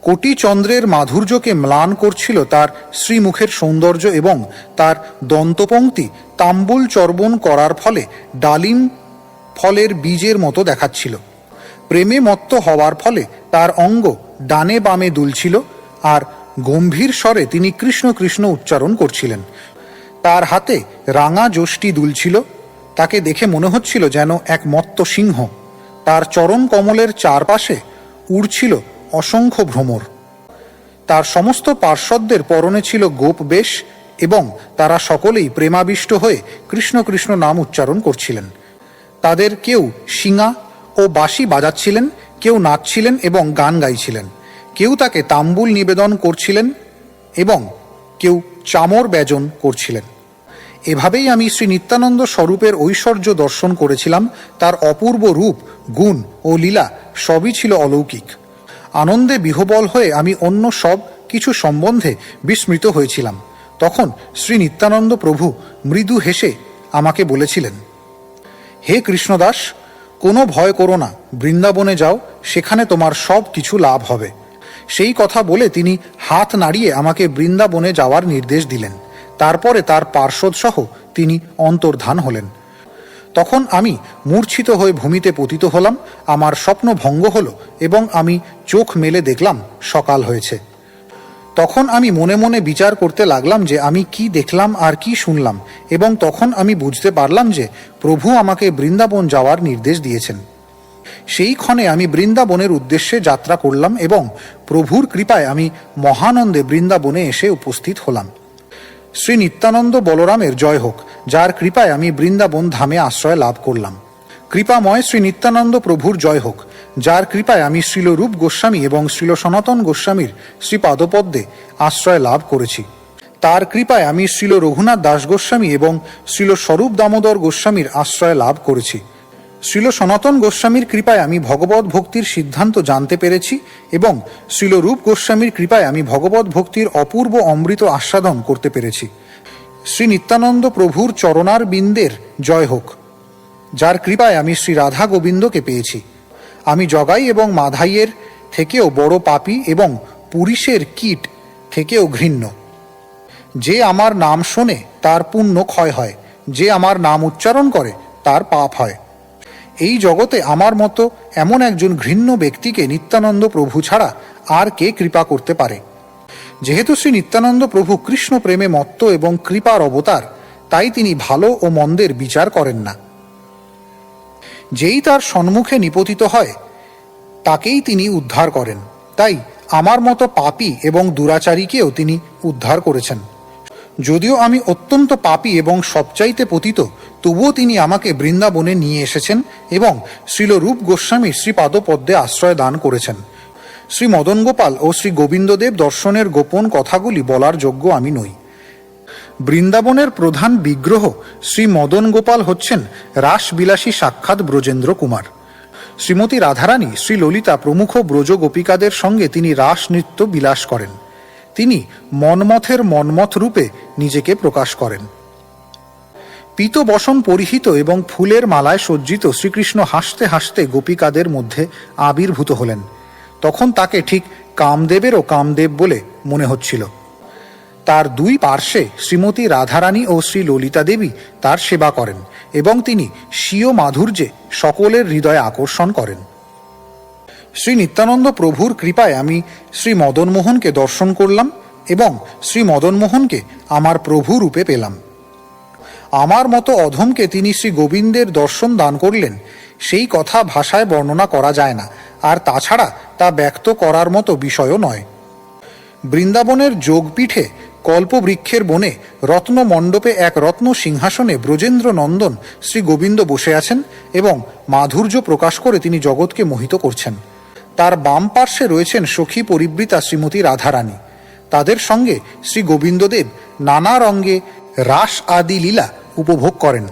কোটি চন্দ্রের মাধুর্যকে ম্লান করছিল তার শ্রীমুখের সৌন্দর্য এবং তার দন্তপংক্তি তাম্বুল চর্বণ করার ফলে ডালিম ফলের বীজের মতো দেখাচ্ছিল। প্রেমে মত্ত হওয়ার ফলে তার অঙ্গ ডানে বামে দুলছিল আর গম্ভীর স্বরে তিনি কৃষ্ণ কৃষ্ণ উচ্চারণ করছিলেন। তার হাতে রাঙা যষ্টি দুলছিল। তাকে দেখে মনে হচ্ছিল যেন এক মত্ত সিংহ। তার চরণ কমলের চারপাশে উড়ছিল অসংখ্য ভ্রমর। তার সমস্ত পার্শ্বদের পরনে ছিল গোপ বেশ এবং তারা সকলেই প্রেমাবিষ্ট হয়ে কৃষ্ণ কৃষ্ণ নাম উচ্চারণ করছিলেন। তাদের কেউ শিঙা ও বাঁশি বাজাচ্ছিলেন, কেউ নাচছিলেন এবং গান গাইছিলেন, কেউ তাকে তাম্বুল নিবেদন করছিলেন এবং কেউ চামর ব্যজন করছিলেন। এভাবেই আমি শ্রী নিত্যানন্দ স্বরূপের ঐশ্বর্য দর্শন করেছিলাম। তার অপূর্ব রূপ, গুণ ও লীলা সবই ছিল অলৌকিক। আনন্দে বিহ্বল হয়ে আমি অন্য সব কিছু সম্বন্ধে বিস্মৃত হয়েছিলাম। তখন শ্রী নিত্যানন্দ প্রভু মৃদু হেসে আমাকে বলেছিলেন, হে কৃষ্ণদাস, কোনো ভয় করো না, বৃন্দাবনে যাও, সেখানে তোমার সব কিছু লাভ হবে। সেই কথা বলে তিনি হাত নাড়িয়ে আমাকে বৃন্দাবনে যাওয়ার নির্দেশ দিলেন। তারপরে তার পার্শ্বদ সহ তিনি অন্তর্ধান হলেন। তখন আমি মূর্ছিত হয়ে ভূমিতে পতিত হলাম, আমার স্বপ্ন ভঙ্গ হলো এবং আমি চোখ মেলে দেখলাম সকাল হয়েছে। তখন আমি মনে মনে বিচার করতে লাগলাম যে আমি কি দেখলাম আর কি শুনলাম, এবং তখন আমি বুঝতে পারলাম যে প্রভু আমাকে বৃন্দাবন যাওয়ার নির্দেশ দিয়েছেন। সেই ক্ষণে আমি বৃন্দাবনের উদ্দেশ্যে যাত্রা করলাম এবং প্রভুর কৃপায় আমি মহানন্দে বৃন্দাবনে এসে উপস্থিত হলাম। শ্রী নিত্যানন্দ বলরামের জয় হোক, যার কৃপায় আমি বৃন্দাবন ধামে আশ্রয় লাভ করলাম। কৃপাময় শ্রী নিত্যানন্দ প্রভুর জয় হোক, যার কৃপায় আমি শ্রীল রূপ গোস্বামী এবং শ্রীল সনাতন গোস্বামীর শ্রীপাদপদ্মে আশ্রয় লাভ করেছি। তার কৃপায় আমি শ্রীল রঘুনাথ দাস গোস্বামী এবং শ্রীল স্বরূপ দামোদর গোস্বামীর আশ্রয় লাভ করেছি। শ্রীল সনাতন গোস্বামীর কৃপায় আমি ভগবত ভক্তির সিদ্ধান্ত জানতে পেরেছি এবং শ্রীল রূপ গোস্বামীর কৃপায় আমি ভগবত ভক্তির অপূর্ব অমৃত আস্বাদন করতে পেরেছি। শ্রী নিত্যানন্দ প্রভুর চরণার বিন্দের জয় হোক, যার কৃপায় আমি শ্রী রাধা গোবিন্দকে পেয়েছি। আমি জগাই এবং মাধাইয়ের থেকেও বড় পাপী এবং পুরুষের কীট থেকেও ঘৃণ্য। যে আমার নাম শোনে তার পুণ্য ক্ষয় হয়, যে আমার নাম উচ্চারণ করে তার পাপ হয়। এই জগতে আমার মতো এমন একজন ঘৃণ্য ব্যক্তিকে নিত্যানন্দ প্রভু ছাড়া আর কে কৃপা করতে পারে? যেহেতু শ্রী নিত্যানন্দ প্রভু কৃষ্ণ প্রেমে মত্ত এবং কৃপার অবতার, তাই তিনি ভালো ও মন্দের বিচার করেন না। যেই তার সম্মুখে নিপতিত হয় তাকেই তিনি উদ্ধার করেন। তাই আমার মতো পাপী এবং দুরাচারীকেও তিনি উদ্ধার করেছেন। যদিও আমি অত্যন্ত পাপী এবং সবচাইতে পতিত, তবুও তিনি আমাকে বৃন্দাবনে নিয়ে এসেছেন এবং শ্রীল রূপ গোস্বামীর শ্রীপাদপদ্মে আশ্রয় দান করেছেন। শ্রী মদন গোপাল ও শ্রী গোবিন্দদেব দর্শনের গোপন কথাগুলি বলার যোগ্য আমি নই। বৃন্দাবনের প্রধান বিগ্রহ শ্রী মদন গোপাল হচ্ছেন রাসবিলাসী সাক্ষাৎ ব্রজেন্দ্র কুমার। শ্রীমতী রাধারানী, শ্রী ললিতা প্রমুখ ব্রজ গোপিকাদের সঙ্গে তিনি রাস নৃত্য বিলাস করেন। তিনি মন্মথের মন্মথ রূপে নিজেকে প্রকাশ করেন। পীত বসন পরিহিত এবং ফুলের মালায় সজ্জিত শ্রীকৃষ্ণ হাসতে হাসতে গোপিকাদের মধ্যে আবির্ভূত হলেন। তখন তাকে ঠিক কামদেবেরও কামদেব বলে মনে হচ্ছিল। তার দুই পার্শ্বে শ্রীমতী রাধারানী ও শ্রী ললিতা দেবী তার সেবা করেন এবং তিনি স্বীয় মাধুর্যে সকলের হৃদয়ে আকর্ষণ করেন। শ্রী নিত্যানন্দ প্রভুর কৃপায় আমি শ্রী মদনমোহনকে দর্শন করলাম এবং শ্রী মদনমোহনকে আমার প্রভু রূপে পেলাম। আমার মতো অধমকে তিনি শ্রী গোবিন্দের দর্শন দান করলেন, সেই কথা ভাষায় বর্ণনা করা যায় না, আর তাছাড়া তা ব্যক্ত করার মতো বিষয়ও নয়। বৃন্দাবনের যোগপীঠে কল্পবৃক্ষের বনে রত্ন মণ্ডপে এক রত্ন সিংহাসনে ব্রজেন্দ্র নন্দন শ্রী গোবিন্দ বসে আছেন এবং মাধুর্য প্রকাশ করে তিনি জগৎকে মোহিত করছেন। তার বাম পার্শ্বে রয়েছেন সখী পরিবৃতা শ্রীমতী রাধারানী। তাদের সঙ্গে শ্রী গোবিন্দদেব নানা রঙ্গে রাস আদি লীলা উপভোগ করেন।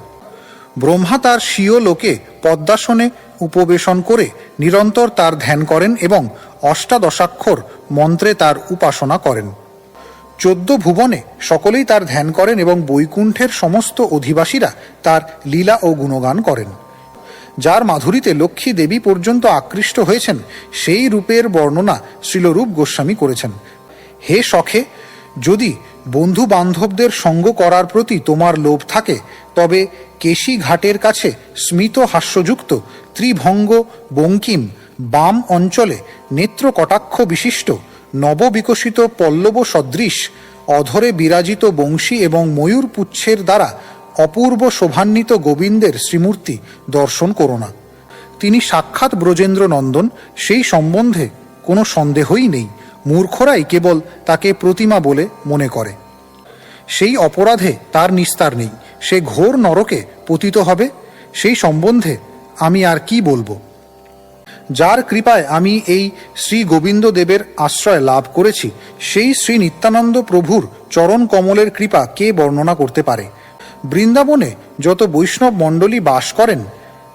ব্রহ্মা তার স্বীয় লোকে পদ্মাসনে উপবেশন করে নিরন্তর তার ধ্যান করেন এবং অষ্টাদশাক্ষর মন্ত্রে তার উপাসনা করেন। 14 ভুবনে সকলেই তার ধ্যান করেন এবং বৈকুণ্ঠের সমস্ত অধিবাসীরা তার লীলা ও গুণগান করেন। যার মাধুরীতে লক্ষ্মী দেবী পর্যন্ত আকৃষ্ট হয়েছেন, সেই রূপের বর্ণনা শ্রীলরূপ গোস্বামী করেছেন। হে সখে, যদি বন্ধু বান্ধবদের সঙ্গ করার প্রতি তোমার লোভ থাকে, তবে কেশী ঘাটের কাছে স্মিত হাস্যযুক্ত ত্রিভঙ্গ বঙ্কিম বাম অঞ্চলে নেত্র কটাক্ষ বিশিষ্ট নববিকশিত পল্লব সদৃশ অধরে বিরাজিত বংশী এবং ময়ূর পুচ্ছের দ্বারা অপূর্ব শোভান্বিত গোবিন্দের শ্রীমূর্তি দর্শন করো না। তিনি সাক্ষাৎ ব্রজেন্দ্র নন্দন, সেই সম্বন্ধে কোনো সন্দেহই নেই। মূর্খরাই কেবল তাকে প্রতিমা বলে মনে করে। সেই অপরাধে তার নিস্তার নেই, সে ঘোর নরকে পতিত হবে। সেই সম্বন্ধে আমি আর কি বলবো? যার কৃপায় আমি এই শ্রী গোবিন্দ দেবের আশ্রয় লাভ করেছি, সেই শ্রী নিত্যানন্দ প্রভুর চরণ কমলের কৃপা কে বর্ণনা করতে পারে? বৃন্দাবনে যত বৈষ্ণব মণ্ডলী বাস করেন,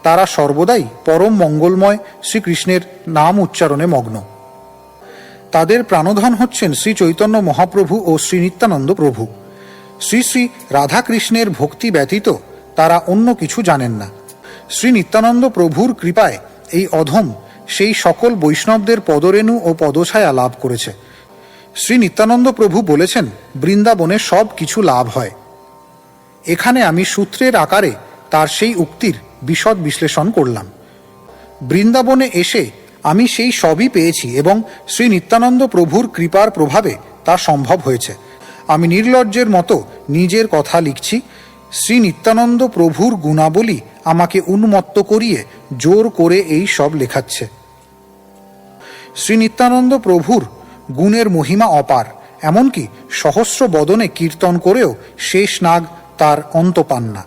তারা সর্বদাই পরম মঙ্গলময় শ্রীকৃষ্ণের নাম উচ্চারণে মগ্ন। তাদের প্রাণধন হচ্ছেন শ্রী চৈতন্য মহাপ্রভু ও শ্রী নিত্যানন্দ প্রভু। শ্রী শ্রী রাধাকৃষ্ণের ভক্তি ব্যতীত তারা অন্য কিছু জানেন না। শ্রী নিত্যানন্দ প্রভুর কৃপায় এই অধম সেই সকল বৈষ্ণবদের পদরেণু ও পদছায়া লাভ করেছে। শ্রী নিত্যানন্দ প্রভু বলেছেন, বৃন্দাবনে সব কিছু লাভ হয়। এখানে আমি সূত্রের আকারে তার সেই উক্তির বিশদ বিশ্লেষণ করলাম। বৃন্দাবনে এসে আমি সেই সবই পেয়েছি এবং শ্রী নিত্যানন্দ প্রভুর কৃপার প্রভাবে তা সম্ভব হয়েছে। আমি নির্লজ্জের মতো নিজের কথা লিখছি। শ্রী নিত্যানন্দ প্রভুর গুণাবলী আমাকে উন্মত্ত করিয়ে জোর করে এই সব লেখাচ্ছে। শ্রী নিত্যানন্দ প্রভুর গুণের মহিমা অপার, এমনকি সহস্র বদনে কীর্তন করেও শেষ নাগ তার অন্ত পান না।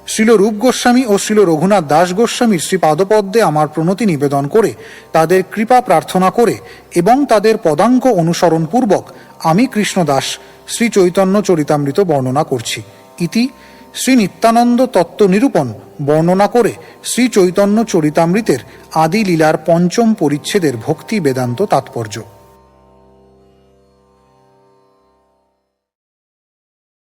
শ্রীল রূপ গোস্বামী ও শ্রীল রঘুনাথ দাস গোস্বামীর শ্রীপাদপদ্মে আমার প্রণতি নিবেদন করে, তাদের কৃপা প্রার্থনা করে এবং তাদের পদাঙ্ক অনুসরণ পূর্বক আমি কৃষ্ণদাস শ্রী চৈতন্য চরিতামৃত বর্ণনা করছি। ইতি শ্রী নিত্যানন্দ তত্ত্ব নিরূপণ বর্ণনা করে শ্রী চৈতন্য চরিতামৃতের আদি লীলার পঞ্চম পরিচ্ছেদের ভক্তি বেদান্ত তাৎপর্য।